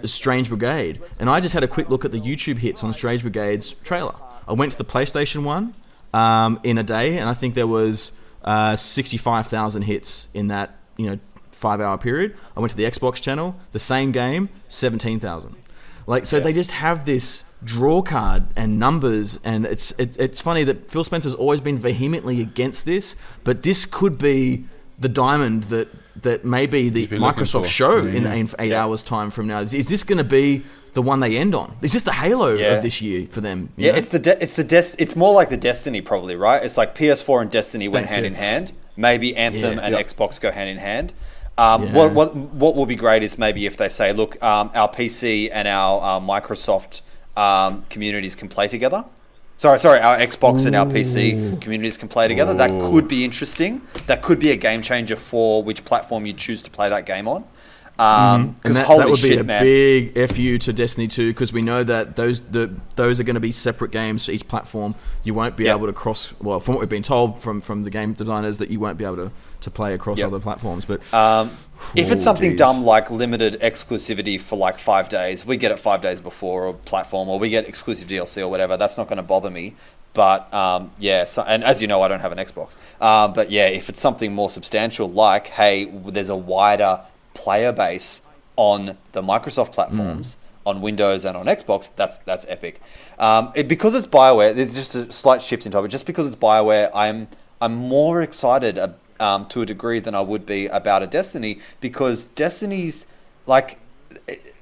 Strange Brigade. And I just had a quick look at the YouTube hits on Strange Brigade's trailer. I went to the PlayStation one in a day, and I think there was 65,000 hits in that 5-hour period. I went to the Xbox channel, the same game, 17,000. Like, so they just have this draw card and numbers, and it's funny that Phil Spencer's always been vehemently against this, but this could be the diamond that maybe the Microsoft show in 8 hours time from now. Is this going to be the one they end on? Is this the Halo of this year for them? Yeah, know? It's more like the Destiny probably, right? It's like PS4 and Destiny went hand in hand. Maybe Anthem and Xbox go hand in hand. What will be great is maybe if they say, look, our PC and our Microsoft communities can play together. Sorry, our Xbox and our PC communities can play together. That could be interesting. That could be a game changer for which platform you choose to play that game on. And that would be a big FU to Destiny 2, because we know that those are going to be separate games for each platform. You won't be able to cross. Well, from what we've been told from the game designers, that you won't be able to play across other platforms. But if it's something dumb like limited exclusivity for like 5 days, we get it 5 days before a platform, or we get exclusive DLC or whatever. That's not going to bother me. But and as you know, I don't have an Xbox. But yeah, if it's something more substantial, like hey, there's a wider player base on the Microsoft platforms, on Windows and on Xbox, that's epic. Because it's BioWare, there's just a slight shift in topic. Just because it's BioWare, I'm more excited to a degree than I would be about a Destiny, because Destiny's like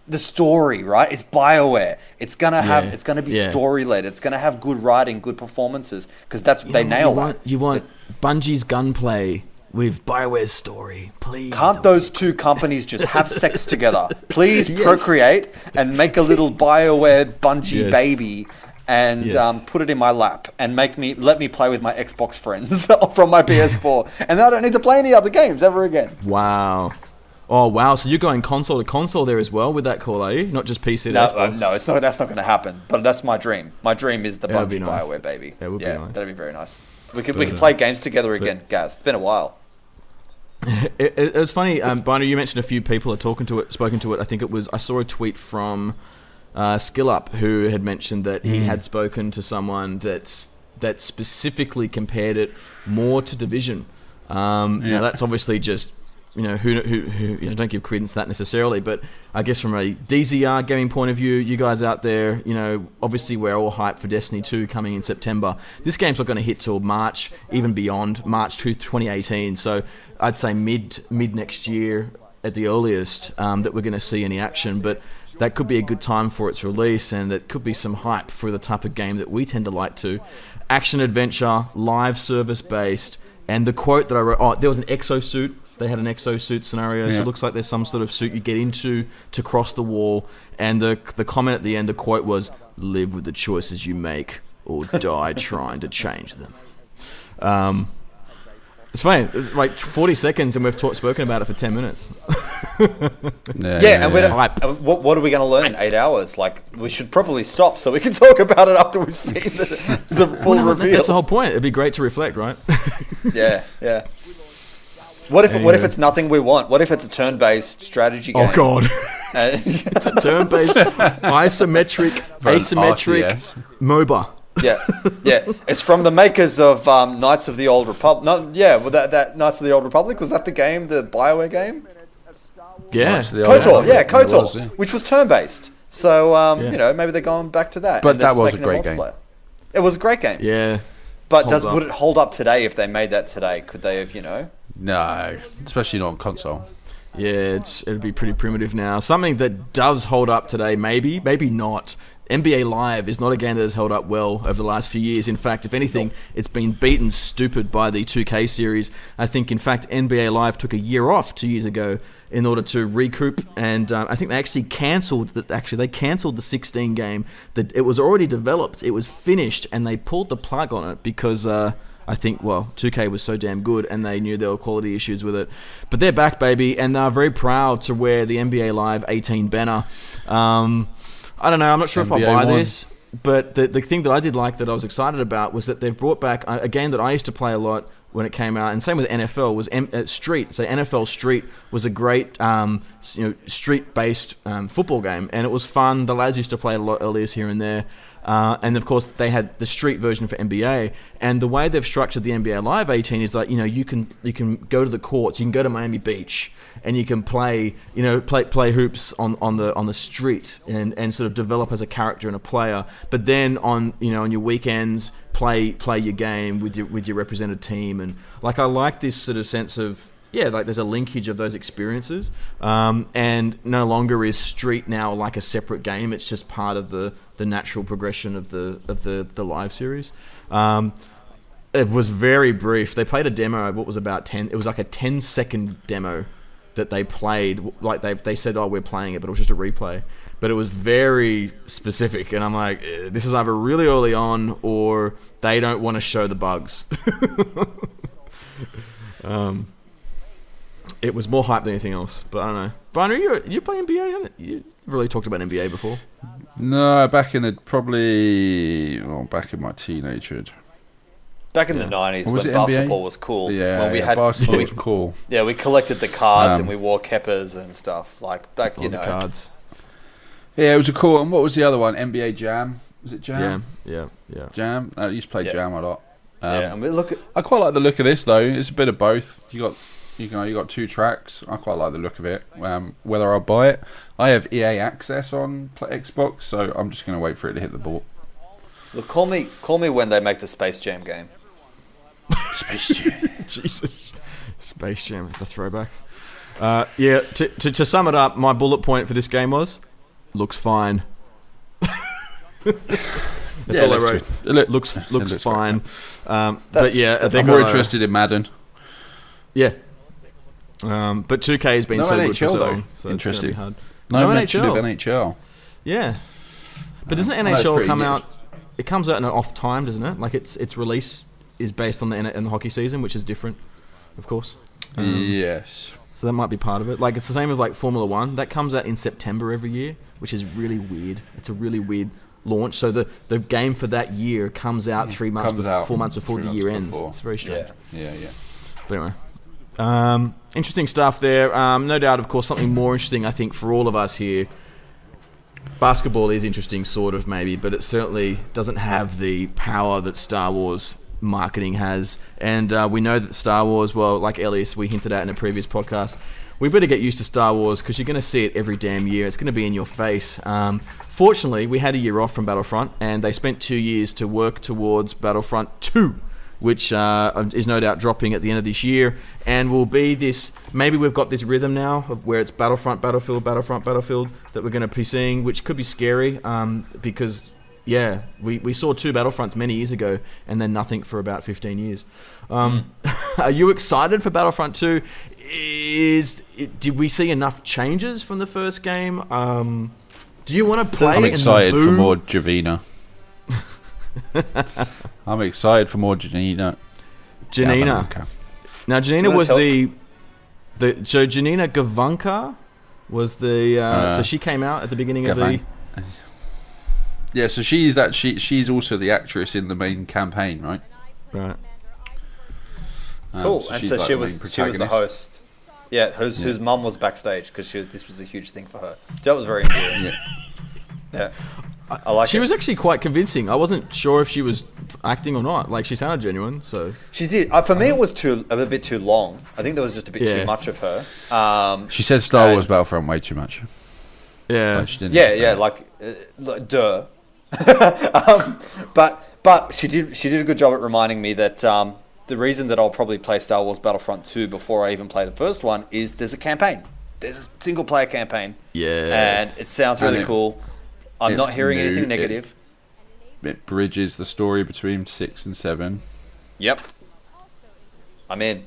the story, right? It's BioWare. It's gonna be story led. It's gonna have good writing, good performances, because they nail that. You want Bungie's gunplay with BioWare's story, please. Can't those two companies just have sex together? Please procreate and make a little BioWare Bungie baby and put it in my lap and let me play with my Xbox friends from my PS4, and then I don't need to play any other games ever again. Wow. Oh wow! So you're going console to console there as well with that call, are you? Not just PC to Xbox? No, it's not. That's not going to happen. But that's my dream. My dream is the Bungie BioWare baby. That would be nice. That'd be very nice. We could play games together again, Gaz. It's been a while. It was funny, Bino, you mentioned a few people had spoken to it. I think I saw a tweet from SkillUp, who had mentioned that he had spoken to someone that specifically compared it more to Division. Now that's obviously just, who don't give credence to that necessarily, but I guess from a DZR gaming point of view, you guys out there, obviously we're all hyped for Destiny 2 coming in September. This game's not going to hit till March, even beyond March 2018, so I'd say mid next year at the earliest that we're going to see any action, but that could be a good time for its release, and it could be some hype for the type of game that we tend to like to. Action adventure, live service based, and the quote that I wrote, there was an exosuit. They had an exosuit scenario, so it looks like there's some sort of suit you get into to cross the wall, and the comment at the end, the quote was, "Live with the choices you make, or die trying to change them." It's funny. It's like 40 seconds, and we've spoken about it for 10 minutes. And what are we going to learn in 8 hours? Like, we should probably stop so we can talk about it after we've seen the full reveal. That's the whole point. It'd be great to reflect, right? Yeah. What if it's nothing we want? What if it's a turn-based strategy game? Oh God! It's a turn-based, isometric, asymmetric MOBA. Yeah. It's from the makers of Knights of the Old Republic. That Knights of the Old Republic, was that the game, the BioWare game? Yeah, KOTOR, which was turn-based. So maybe they're going back to that. But that was a great game. It was a great game. Yeah. But would it hold up today if they made that today? Could they have, No, especially not on console. Yeah, it'd be pretty primitive now. Something that does hold up today, maybe not. NBA Live is not a game that has held up well over the last few years. In fact, if anything, it's been beaten stupid by the 2K series. I think, in fact, NBA Live took a year off 2 years ago in order to recoup, and I think they actually cancelled the 16 game. That it was already developed, it was finished, and they pulled the plug on it because I think, 2K was so damn good, and they knew there were quality issues with it. But they're back, baby, and they're very proud to wear the NBA Live 18 banner. I don't know, I'm not sure NBA if I'll buy this, but the thing that I did like, that I was excited about, was that they've brought back a game that I used to play a lot, when it came out, and same with NFL, was Street. So NFL Street was a great street-based football game, and it was fun. The lads used to play it a lot earlier here and there. And of course, they had the street version for NBA, and the way they've structured the NBA Live 18 is like, you can go to the courts, you can go to Miami Beach, and you can play hoops on the street and sort of develop as a character and a player. But then on your weekends, play your game with your represented team, and like I like this sort of sense of. Yeah, like there's a linkage of those experiences, and no longer is Street now like a separate game. It's just part of the natural progression of the live series. It was very brief. They played a demo. What was about 10? It was like a 10-second demo that they played. Like they said, "Oh, we're playing it," but it was just a replay. But it was very specific, and I'm like, this is either really early on or they don't want to show the bugs. It was more hype than anything else, but I don't know. Brian, you play NBA, haven't you? You've really talked about NBA before. No, back in my teenagehood. Back in the 90s when it, basketball NBA? was cool. Yeah, when we had basketball was cool. Yeah, we collected the cards and we wore keppers and stuff. Like back, the cards. Yeah, it was a cool. And what was the other one? NBA Jam. Was it Jam? Yeah. Jam. I used to play Jam a lot. And we look at. I quite like the look of this though. It's a bit of both. You got 2 tracks. I quite like the look of it. Whether I'll buy it, I have EA access on Xbox, so I'm just going to wait for it to hit the vault. Look, call me when they make the Space Jam game. Space Jam. Jesus, Space Jam, the throwback. To sum it up, my bullet point for this game was, looks fine. That's all I wrote. It looks fine. But yeah, I'm more interested in Madden. Yeah. But 2K has been so good for so long. So interesting. It's hard. No mention of NHL. Yeah. But doesn't NHL come out? It comes out in an off time, doesn't it? Like its release is based on the hockey season, which is different, of course. Yes. So that might be part of it. Like it's the same as like Formula One. That comes out in September every year, which is really weird. It's a really weird launch. So the game for that year comes out 4 months before the year ends. It's very strange. Yeah. But anyway, interesting stuff there. No doubt, of course, something more interesting, I think, for all of us here. Basketball is interesting, sort of, maybe, but it certainly doesn't have the power that Star Wars marketing has. And we know that Star Wars, well, like Elias, we hinted at in a previous podcast, we better get used to Star Wars because you're going to see it every damn year. It's going to be in your face. Fortunately, we had a year off from Battlefront, and they spent 2 years to work towards Battlefront 2, which is no doubt dropping at the end of this year, and will be this. Maybe we've got this rhythm now of where it's Battlefront, Battlefield, Battlefront, Battlefield that we're going to be seeing, which could be scary because we saw 2 Battlefronts many years ago, and then nothing for about 15 years. Are you excited for Battlefront 2? Did we see enough changes from the first game? Do you want to play? I'm excited for more Javina. I'm excited for more Janina. Now, Janina was so Janina Gavanka was the so she came out at the beginning of the. Yeah, so she's also the actress in the main campaign, right? Right. Cool. So and so she was the host. Yeah, whose mum was backstage because this was a huge thing for her. That was very endearing. Yeah. I like she it. was actually quite convincing. I wasn't sure if she was acting or not. Like, she sounded genuine, so... She did. For me, it was a bit too long. I think there was just a bit too much of her. She said Star Wars Battlefront way too much. Yeah. Like, duh. But she did a good job at reminding me that the reason that I'll probably play Star Wars Battlefront 2 before I even play the first one is there's a campaign. There's a single-player campaign. Yeah. And it sounds really cool. I'm not hearing anything negative. It bridges the story between 6 and 7. Yep. I'm in.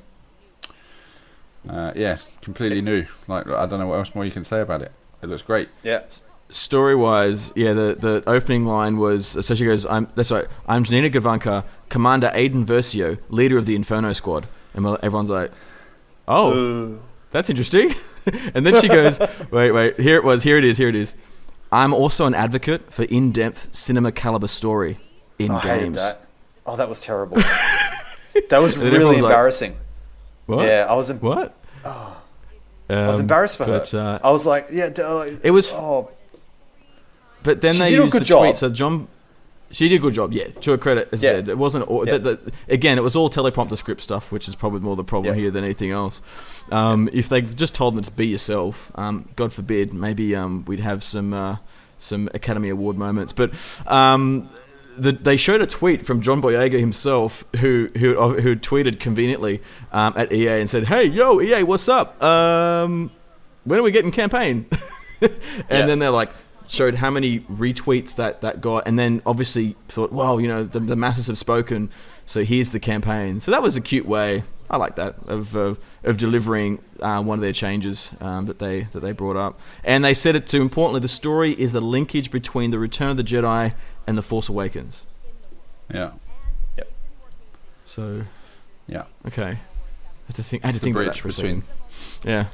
Completely new. Like, I don't know what else more you can say about it. It looks great. Yeah. Story-wise, the opening line was, so she goes, I'm Janina Gavanka, Commander Aiden Versio, leader of the Inferno Squad. And everyone's like, that's interesting. And then she goes, wait, here it is. I'm also an advocate for in-depth cinema caliber story in games. I hated that. Oh, that was terrible. That was And everyone really was like, embarrassing. What? Yeah, I was embarrassed for her. I was like, it was. Oh, But then she they did a used good the job. tweet. So she did a good job. Yeah, to her credit, as I said, it wasn't. Again, it was all teleprompter script stuff, which is probably more the problem here than anything else. If they just told them to be yourself, God forbid, maybe we'd have some Academy Award moments. But they showed a tweet from John Boyega himself, who tweeted conveniently at EA and said, "Hey, yo, EA, what's up? When are we getting campaign?" And then they're like, showed how many retweets that got, and then obviously thought, well, the masses have spoken, so here's the campaign. So that was a cute way, I like that, of delivering one of their changes that they brought up. And they said it too importantly, the story is the linkage between the Return of the Jedi and the Force Awakens. Yeah. Yep. So yeah, okay, I had to think about that for a second. Yeah.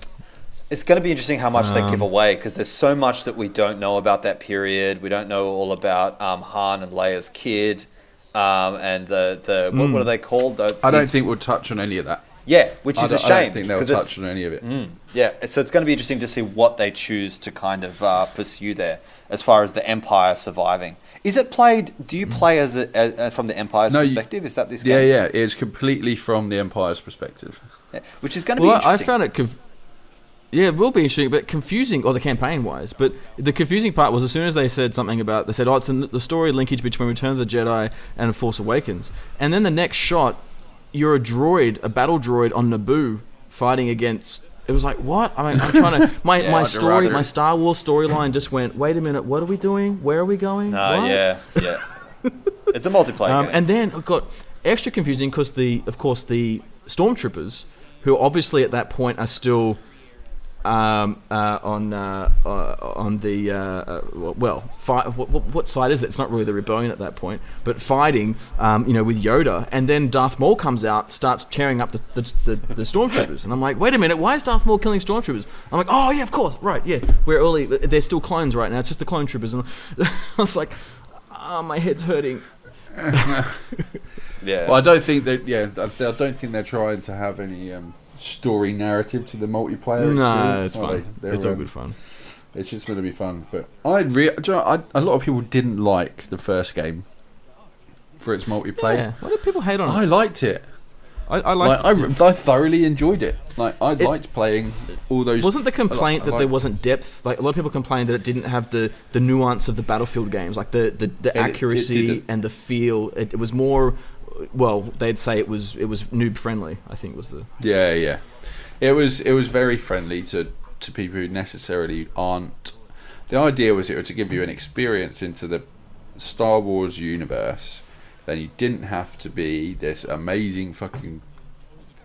It's going to be interesting how much they give away, because there's so much that we don't know about that period. We don't know all about Han and Leia's kid, and what are they called? I don't think we'll touch on any of that. Yeah, which is a shame. I don't think they'll touch on any of it. Yeah, so it's going to be interesting to see what they choose to kind of pursue there, as far as the Empire surviving. Is it played? Do you play as from the Empire's perspective? Is that this game? Yeah, it's completely from the Empire's perspective. Yeah, which is going to be interesting. I found it. Yeah, it will be interesting, but confusing, or the campaign-wise. But the confusing part was as soon as they said something about, it's the story linkage between Return of the Jedi and Force Awakens. And then the next shot, you're a battle droid on Naboo fighting against... It was like, what? I mean, I'm trying to... My Star Wars storyline just went, wait a minute, what are we doing? Where are we going? Yeah. It's a multiplayer game. And then it got extra confusing because, of course, the Stormtroopers, who obviously at that point are still... on the what side is it? It's not really the rebellion at that point, but fighting, with Yoda, and then Darth Maul comes out, starts tearing up the stormtroopers, and I'm like, wait a minute, why is Darth Maul killing stormtroopers? I'm like, oh yeah, of course, right, yeah, they're still clones right now. It's just the clone troopers, and I was like, oh, my head's hurting. Yeah. Well, I don't think that. Yeah, I don't think they're trying to have any story narrative to the multiplayer. No, experience. it's fun. It's all good fun. It's just going to be fun. But a lot of people didn't like the first game for its multiplayer. Yeah. Why did people hate on it? I liked it. I liked it. I thoroughly enjoyed it. Like I liked playing all those. Wasn't the complaint that there wasn't depth? Like a lot of people complained that it didn't have the nuance of the Battlefield games, like the accuracy and the feel. It was more. Well, they'd say it was noob friendly. I think was the. Yeah. It was very friendly to people who necessarily aren't. The idea was it was to give you an experience into the Star Wars universe. Then you didn't have to be this amazing fucking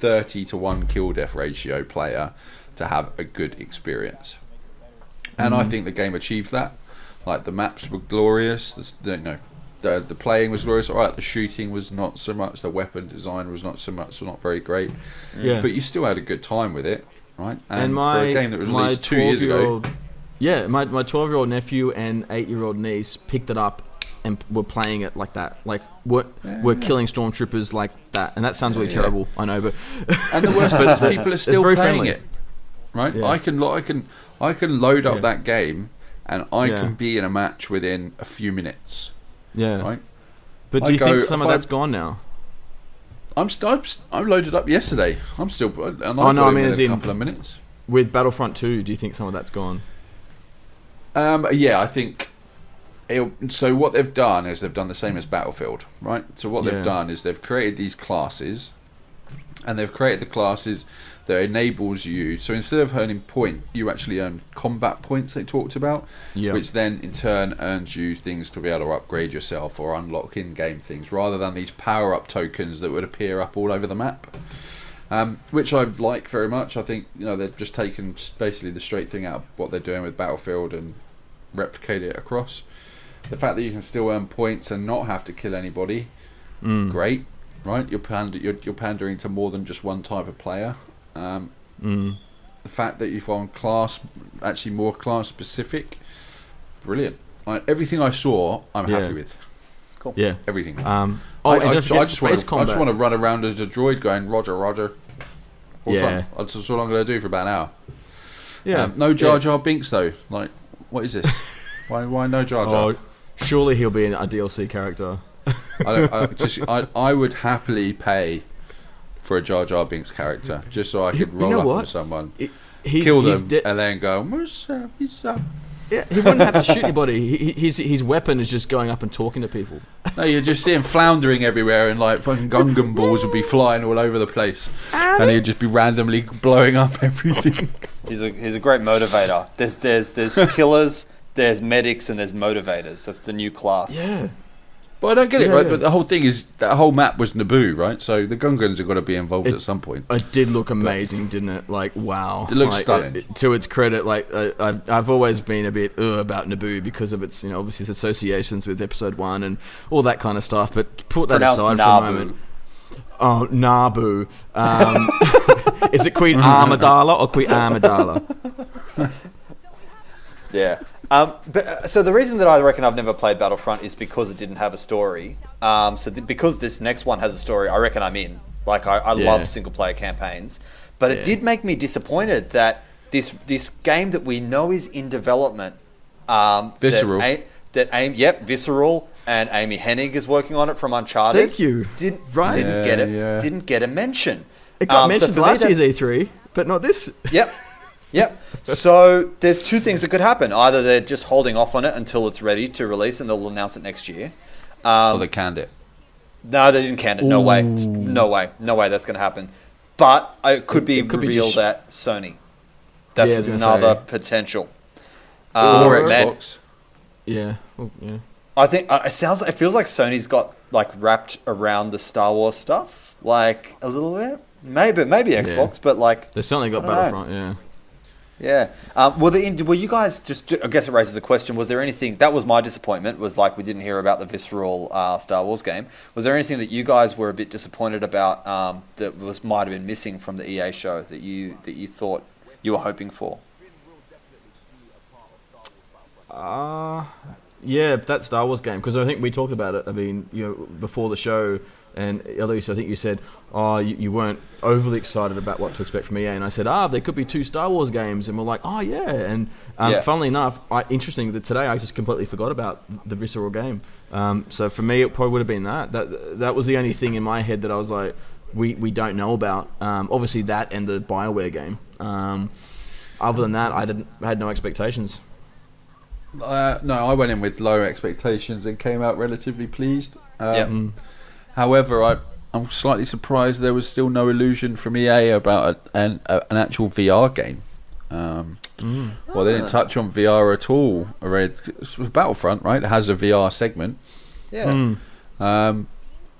30-to-1 kill death ratio player to have a good experience. And I think the game achieved that. Like the maps were glorious. The playing was glorious. Alright, the shooting was not so much. The weapon design was not so much. Not very great. Yeah. But you still had a good time with it, right? And for a game that was released 2 years ago. Yeah, my 12-year-old nephew and 8-year-old niece picked it up and were playing it like that. Like we're killing stormtroopers like that. And that sounds really terrible. I know, but and the worst thing is people are still playing friendly. it. Right? Yeah. I can load up that game and I can be in a match within a few minutes. Yeah. Right? But do you think some of that's gone now? I loaded up yesterday. I'm still and I in a couple of minutes. With Battlefront 2, do you think some of that's gone? Yeah, I think. So what they've done is they've done the same as Battlefield, right? So what they've done is they've created these classes, and they've created the classes that enables you. So instead of earning point, you actually earn combat points. They talked about, which then in turn earns you things to be able to upgrade yourself or unlock in-game things, rather than these power-up tokens that would appear up all over the map. Which I like very much. I think they've just taken basically the straight thing out of what they're doing with Battlefield and replicate it across. The fact that you can still earn points and not have to kill anybody, great, right? You're pandering to more than just one type of player. The fact that you've gone more class specific, brilliant. Everything I saw, I'm happy with. Cool. Yeah. Everything. And I don't just forget want space combat. to run around as a droid going Roger, Roger. All the time. That's what I'm going to do for about an hour. Yeah. No Jar Jar Binks though. Like, what is this? why no Jar Jar? Oh, surely he'll be a DLC character. I would happily pay for a Jar Jar Binks character just so I could roll up on someone, kill them, and then go. Yeah, he wouldn't have to shoot anybody. His weapon is just going up and talking to people. No, you'd just see him floundering everywhere, and like fucking Gungan balls would be flying all over the place, and he'd just be randomly blowing up everything. He's a great motivator. There's killers, there's medics, and there's motivators. That's the new class. Yeah. But I don't get it, right? But the whole thing is that whole map was Naboo, right? So the Gungans have got to be involved at some point. It did look amazing, didn't it? Like, wow. It looks stunning. To its credit, like I've always been a bit about Naboo because of its, obviously its associations with Episode 1 and all that kind of stuff. But put that aside for a moment. Oh, Naboo. Is it Queen Amidala or Queen Amidala? Yeah. So the reason that I reckon I've never played Battlefront is because it didn't have a story. Because this next one has a story, I reckon I'm in. Like, I love single player campaigns. But it did make me disappointed that this game that we know is in development, Visceral. Visceral, and Amy Hennig is working on it from Uncharted. Thank you. Didn't get a mention. It got mentioned last year's E3, but not this. Yep. So there's two things that could happen. Either they're just holding off on it until it's ready to release and they'll announce it next year. Or they canned it. No, they didn't can it. No way. No way that's going to happen. But it could be revealed at Sony. That's another potential. Or Xbox. Yeah. Well, yeah. I think it feels like Sony's got like wrapped around the Star Wars stuff, like a little bit. Maybe Xbox, but like they've certainly got Battlefront. Yeah. Yeah. Were you guys just? I guess it raises the question: was there anything that was my disappointment? Was like we didn't hear about the Visceral Star Wars game. Was there anything that you guys were a bit disappointed about that might have been missing from the EA show that you thought you were hoping for? Yeah, that Star Wars game, because I think we talked about it. I mean, before the show, and Elise, I think you said, you weren't overly excited about what to expect from EA, and I said, there could be 2 Star Wars games, and we're like, yeah, and funnily enough, interesting that today I just completely forgot about the Visceral game. So for me, it probably would have been that was the only thing in my head that I was like, we don't know about. Obviously that and the BioWare game. Other than that, I had no expectations. No, I went in with low expectations and came out relatively pleased. However, I'm slightly surprised there was still no illusion from EA about an actual VR game. Well, they didn't touch on VR at all. Battlefront, right? It has a VR segment. Yeah. And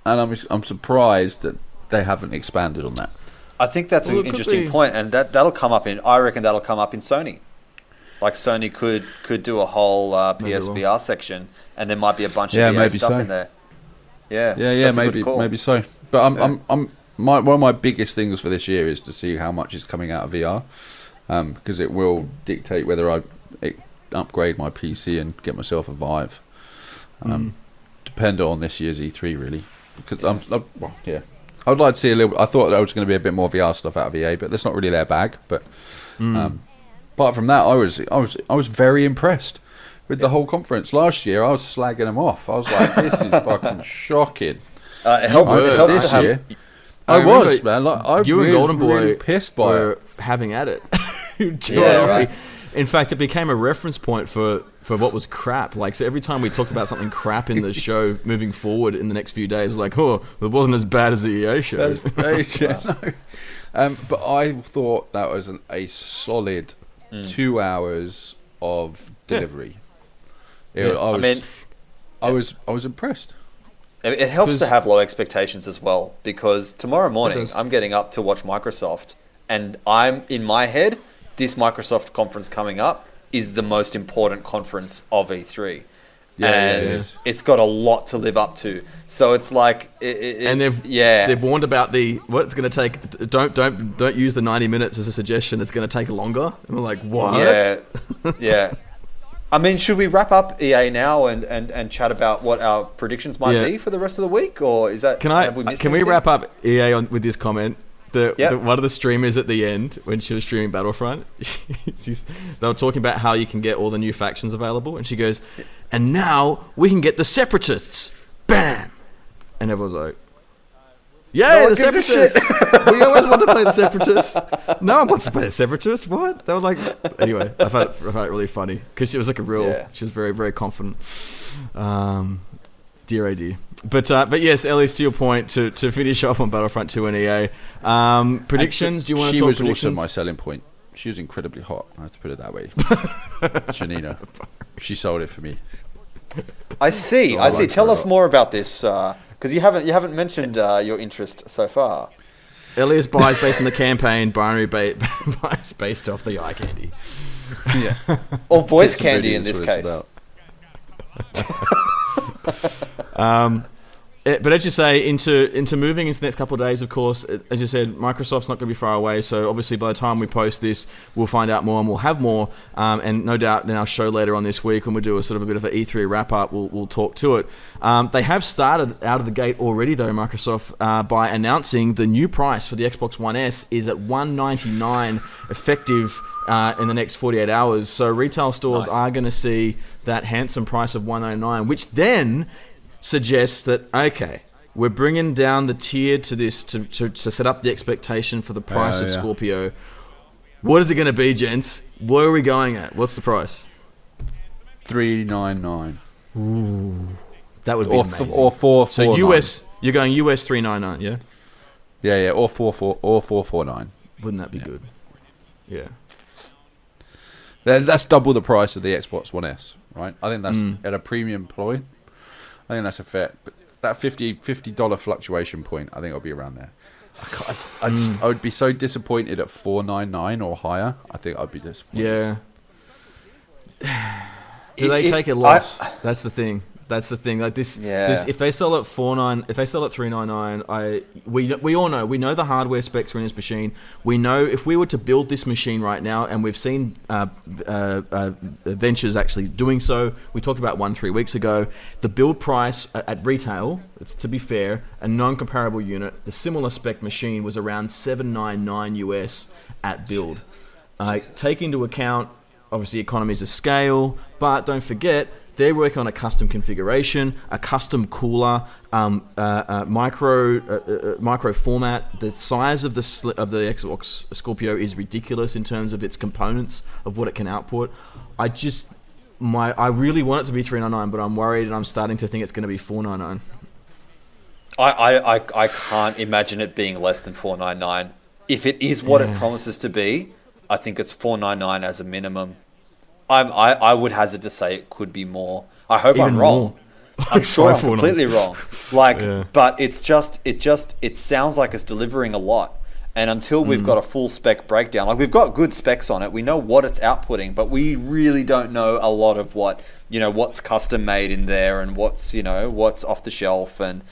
I'm surprised that they haven't expanded on that. I think that's an interesting point, and that'll come up I reckon that'll come up in Sony. Like Sony could do a whole PSVR section, and there might be a bunch of VR stuff in there. Yeah, maybe so. But one of my biggest things for this year is to see how much is coming out of VR, because it will dictate whether I upgrade my PC and get myself a Vive. Dependent on this year's E3 really, because I'd like to see a little. I thought there was going to be a bit more VR stuff out of EA, but that's not really their bag. But apart from that, I was very impressed with the whole conference. Last year, I was slagging them off. I was like, "This is fucking shocking." It helps this to year. I was, man. Like, I you and Golden Boy really pissed by were having at it. Right. In fact, it became a reference point for what was crap. Like, so every time we talked about something crap in the show moving forward in the next few days, like, it wasn't as bad as the EA show. But I thought that was a solid 2 hours of delivery. I was impressed. It helps to have low expectations as well, because tomorrow morning I'm getting up to watch Microsoft, and I'm in my head, this Microsoft conference coming up is the most important conference of E3. It's got a lot to live up to. So it's like, they've warned about what it's going to take. Don't use the 90 minutes as a suggestion. It's going to take longer. And we're like, what? Yeah. I mean, should we wrap up EA now and chat about what our predictions might be for the rest of the week, or is that? Can we wrap up EA with this comment? One of the streamers at the end, when she was streaming Battlefront, they were talking about how you can get all the new factions available, and she goes, "And now we can get the Separatists." Bam! And everyone's like, "Yay, the Separatists! We always wanted to play the Separatists. No one wants to play the Separatists. What?" They were like, anyway, I found it really funny because she was like she was very, very confident. Dear, oh dear. But yes, Ellis, to your point, to finish off on Battlefront 2 and EA, predictions. Do you want to talk predictions? She was also my selling point. She was incredibly hot. I have to put it that way. Janina, she sold it for me. I see. Tell us more about this, because you haven't mentioned your interest so far. Elias buys based on the campaign. Binary buys based off the eye candy. Yeah, or voice candy in this case. But as you say, into moving into the next couple of days, of course, as you said, Microsoft's not going to be far away. So obviously, by the time we post this, we'll find out more and we'll have more. And no doubt in our show later on this week, when we do a sort of a bit of an E3 wrap up, we'll talk to it. They have started out of the gate already, though, Microsoft, by announcing the new price for the Xbox One S is at $199 effective in the next 48 hours. So retail stores are going to see that handsome price of $199, which then suggests that, okay, we're bringing down the tier to this to set up the expectation for the price of Scorpio. What is it going to be, gents? Where are we going at? What's the price? $399. Ooh, that would be amazing. Or $449. So US, you're going US $399, yeah? Yeah, or $449. Wouldn't that be good? Yeah. That's double the price of the Xbox One S, right? I think that's at a premium point. I think that's a fair. But that $50 fluctuation point, I think it'll be around there. I would be so disappointed at $499 or higher. I think I'd be disappointed. Yeah. Do they take a loss? That's the thing. Like this, if they sell at $399, we all know. We know the hardware specs are in this machine. We know if we were to build this machine right now, and we've seen ventures actually doing so. We talked about one 3 weeks ago. The build price at retail, it's to be fair, a non-comparable unit. The similar spec machine was around $799 US at build. Take into account obviously economies of scale, but don't forget. They're working on a custom configuration, a custom cooler, micro format. The size of the Xbox Scorpio is ridiculous in terms of its components of what it can output. I really want it to be $399, but I'm worried, and I'm starting to think it's going to be $499. I can't imagine it being less than $499. If it is what it promises to be, I think it's $499 as a minimum. I would hazard to say it could be more. I hope I'm wrong. I'm sure I'm completely wrong. But it sounds like it's delivering a lot. And until we've got a full spec breakdown, like we've got good specs on it, we know what it's outputting, but we really don't know a lot of what's custom made in there and what's off the shelf, and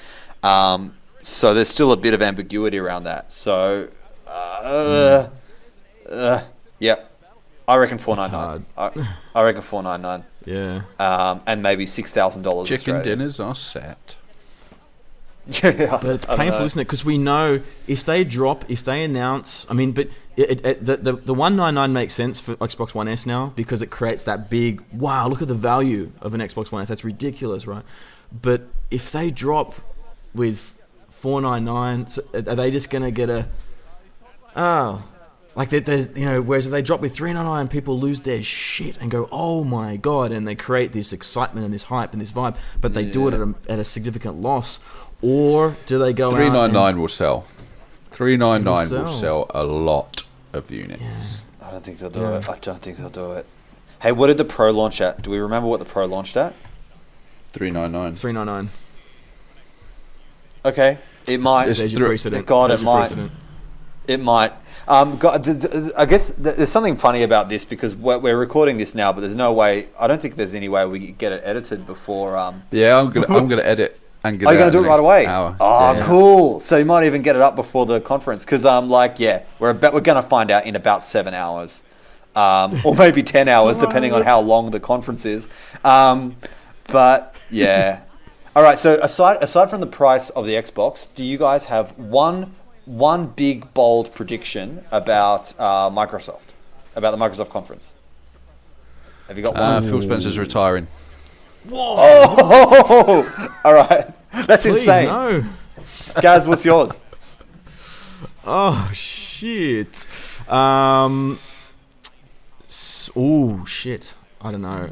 so there's still a bit of ambiguity around that. So, yeah. I reckon $499. I reckon $499. Yeah. And maybe $6,000. Chicken dinners are set. Yeah, but it's painful, isn't it? Because we know if they announce. I mean, but the $199 makes sense for Xbox One S now because it creates that big wow. Look at the value of an Xbox One S. That's ridiculous, right? But if they drop with $499, are they just gonna get like there's whereas if they drop with $399, people lose their shit and go, oh my god, and they create this excitement and this hype and this vibe, but they do it at a significant loss. Or do they go $399 will sell. $399 will sell a lot of units. Yeah. I don't think they'll do it. I don't think they'll do it. Hey, what did the Pro launch at? Do we remember what the Pro launched at? $399. Okay, it might. There's your precedent. God, it might. It might. I guess there's something funny about this because we're recording this now, but there's no way. I don't think there's any way we get it edited before. Yeah, I'm gonna edit and get. Are you gonna do it right away? Hour. Oh, yeah. Cool. So you might even get it up before the conference because we're gonna find out in about 7 hours. or maybe 10 hours, depending on how long the conference is. But yeah. All right. So aside from the price of the Xbox, do you guys have one big bold prediction about Microsoft, about the Microsoft conference? Have you got one? Phil Spencer's retiring. Whoa! Oh, all right. That's Please, insane. no. Gaz, what's yours? Oh shit. Oh shit. I don't know.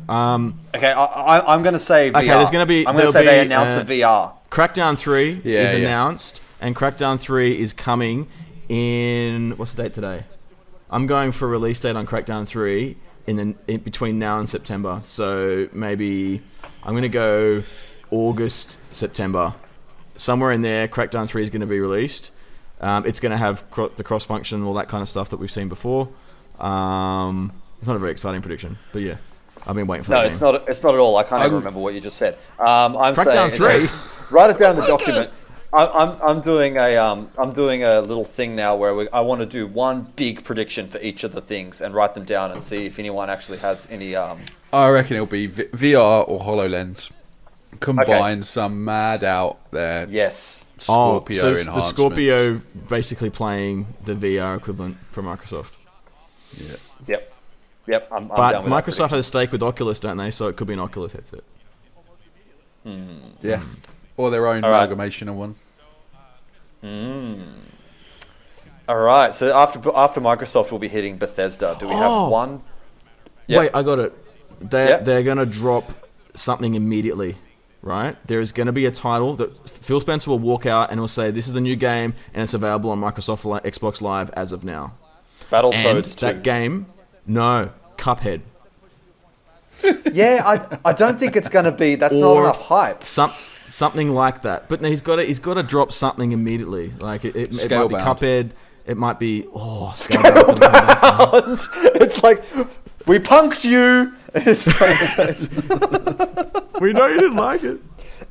Okay, I'm going to say VR. Okay, there's going to be. I'm going to say they announce a VR. Crackdown 3 is yeah. announced, and Crackdown 3 is coming in. What's the date today? I'm going for a release date on Crackdown 3 in between now and September. So maybe I'm going to go August, September, somewhere in there. Crackdown 3 is going to be released. It's going to have the cross function, all that kind of stuff that we've seen before. It's not a very exciting prediction, but yeah, I've been waiting for that. No, it's not at all. I can't even remember what you just said. I'm Crackdown saying 3. Write it down in the document. I'm doing a little thing now where I want to do one big prediction for each of the things and write them down and see if anyone actually has any. I reckon it'll be VR or HoloLens. Combine some mad out there. Yes. Scorpio so it's the enhancements. Scorpio basically playing the VR equivalent for Microsoft. Yeah. Yep. I'm But down with that Microsoft has a stake with Oculus, don't they? So it could be an Oculus headset. Yeah. Or their own All right. amalgamation of one. All right. So after Microsoft will be hitting Bethesda. Do we have one? Yep. Wait, I got it. They're going to drop something immediately, right? There is going to be a title that Phil Spencer will walk out and he'll say, "This is the new game, and it's available on Microsoft Xbox Live as of now." Battletoads 2. That game, no, Cuphead. Yeah, I don't think it's going to be. That's not Or enough hype. Something like that. But no, he's got to drop something immediately. Like it might be Scalebound. Cuphead. It might be Scalebound. It's like, we punked you. we know you didn't like it.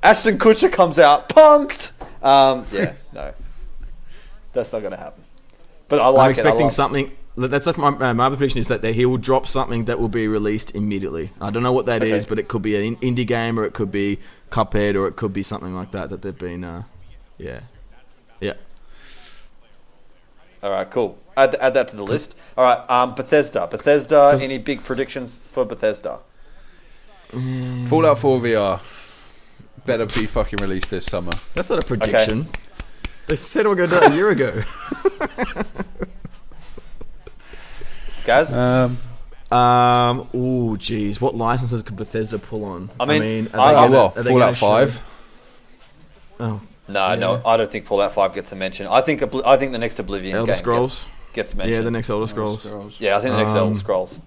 Ashton Kutcher comes out, punked. Yeah, no, that's not going to happen. But I like I'm expecting it. something. That's like my prediction is that he will drop something that will be released immediately. I don't know what that is, but it could be an indie game, or it could be Cuphead, or it could be something like that they've been. Yeah. All right, cool. Add that to the list. All right, Bethesda. Any big predictions for Bethesda? Fallout 4 VR. Better be fucking released this summer. That's not a prediction. Okay. They said we're going to do it a year ago. Guys? Oh, geez. What licenses could Bethesda pull on? Fallout 5. Oh. No, I don't think Fallout 5 gets a mention. I think the next Oblivion Elder game Scrolls gets mentioned. Yeah, the next Elder Scrolls. Yeah, I think the next Elder Scrolls.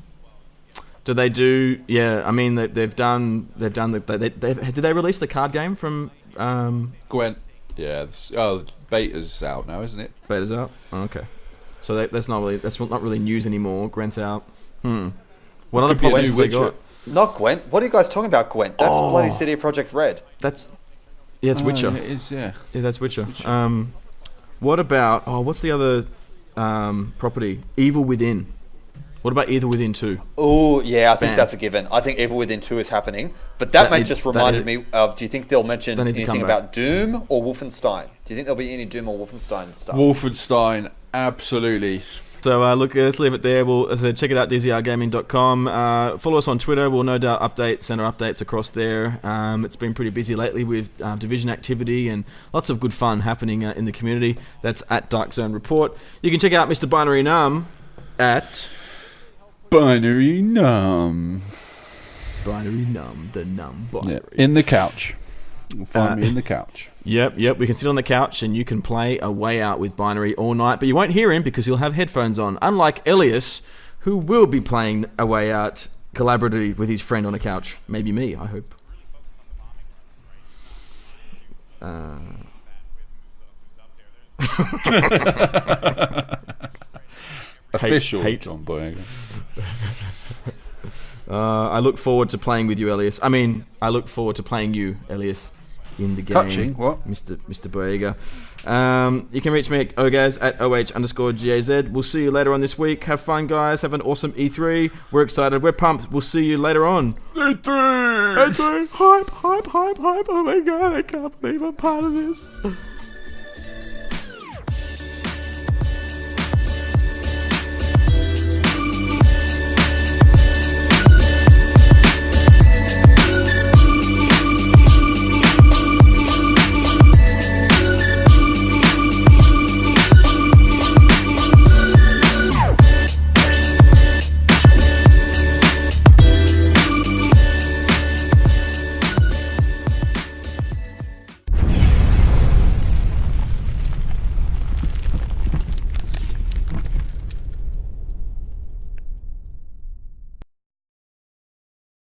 Do they do? Yeah, I mean they've done did they release the card game from Gwent? Yeah. Beta's out now, isn't it? Beta's out. Oh, okay. So that's not really news anymore. Gwent's out. What other problems they got? Not Gwent. What are you guys talking about? Gwent? That's bloody CD Projekt Red. It's Witcher. It is, yeah. Yeah, that's Witcher. What about what's the other property? Evil Within. What about Evil Within 2? Oh, yeah, I think that's a given. I think Evil Within 2 is happening. But that just reminded me, do you think they'll mention anything about Doom or Wolfenstein? Do you think there'll be any Doom or Wolfenstein stuff? Wolfenstein, absolutely. So let's leave it there. We'll check it out, dzrgaming.com. Follow us on Twitter. We'll no doubt send our updates across there. It's been pretty busy lately with Division activity and lots of good fun happening in the community. That's at Dark Zone Report. You can check out Mr. Binary Num at Binary Num. Binary Num, the Num Binary. Yeah, in the couch. You'll find me in the couch. Yep. We can sit on the couch and you can play A Way Out with Binary all night, but you won't hear him because he'll have headphones on. Unlike Elias, who will be playing A Way Out collaboratively with his friend on a couch. Maybe me, I hope. Official hate. John Boyega. I look forward to playing with you, Elias. I look forward to playing you, Elias. in the game. Touching, what? Mr. Boyega. You can reach me at ogaz at oh_gaz. We'll see you later on this week. Have fun, guys. Have an awesome E3. We're excited. We're pumped. We'll see you later on. E3! Hype. Oh my god, I can't believe I'm part of this.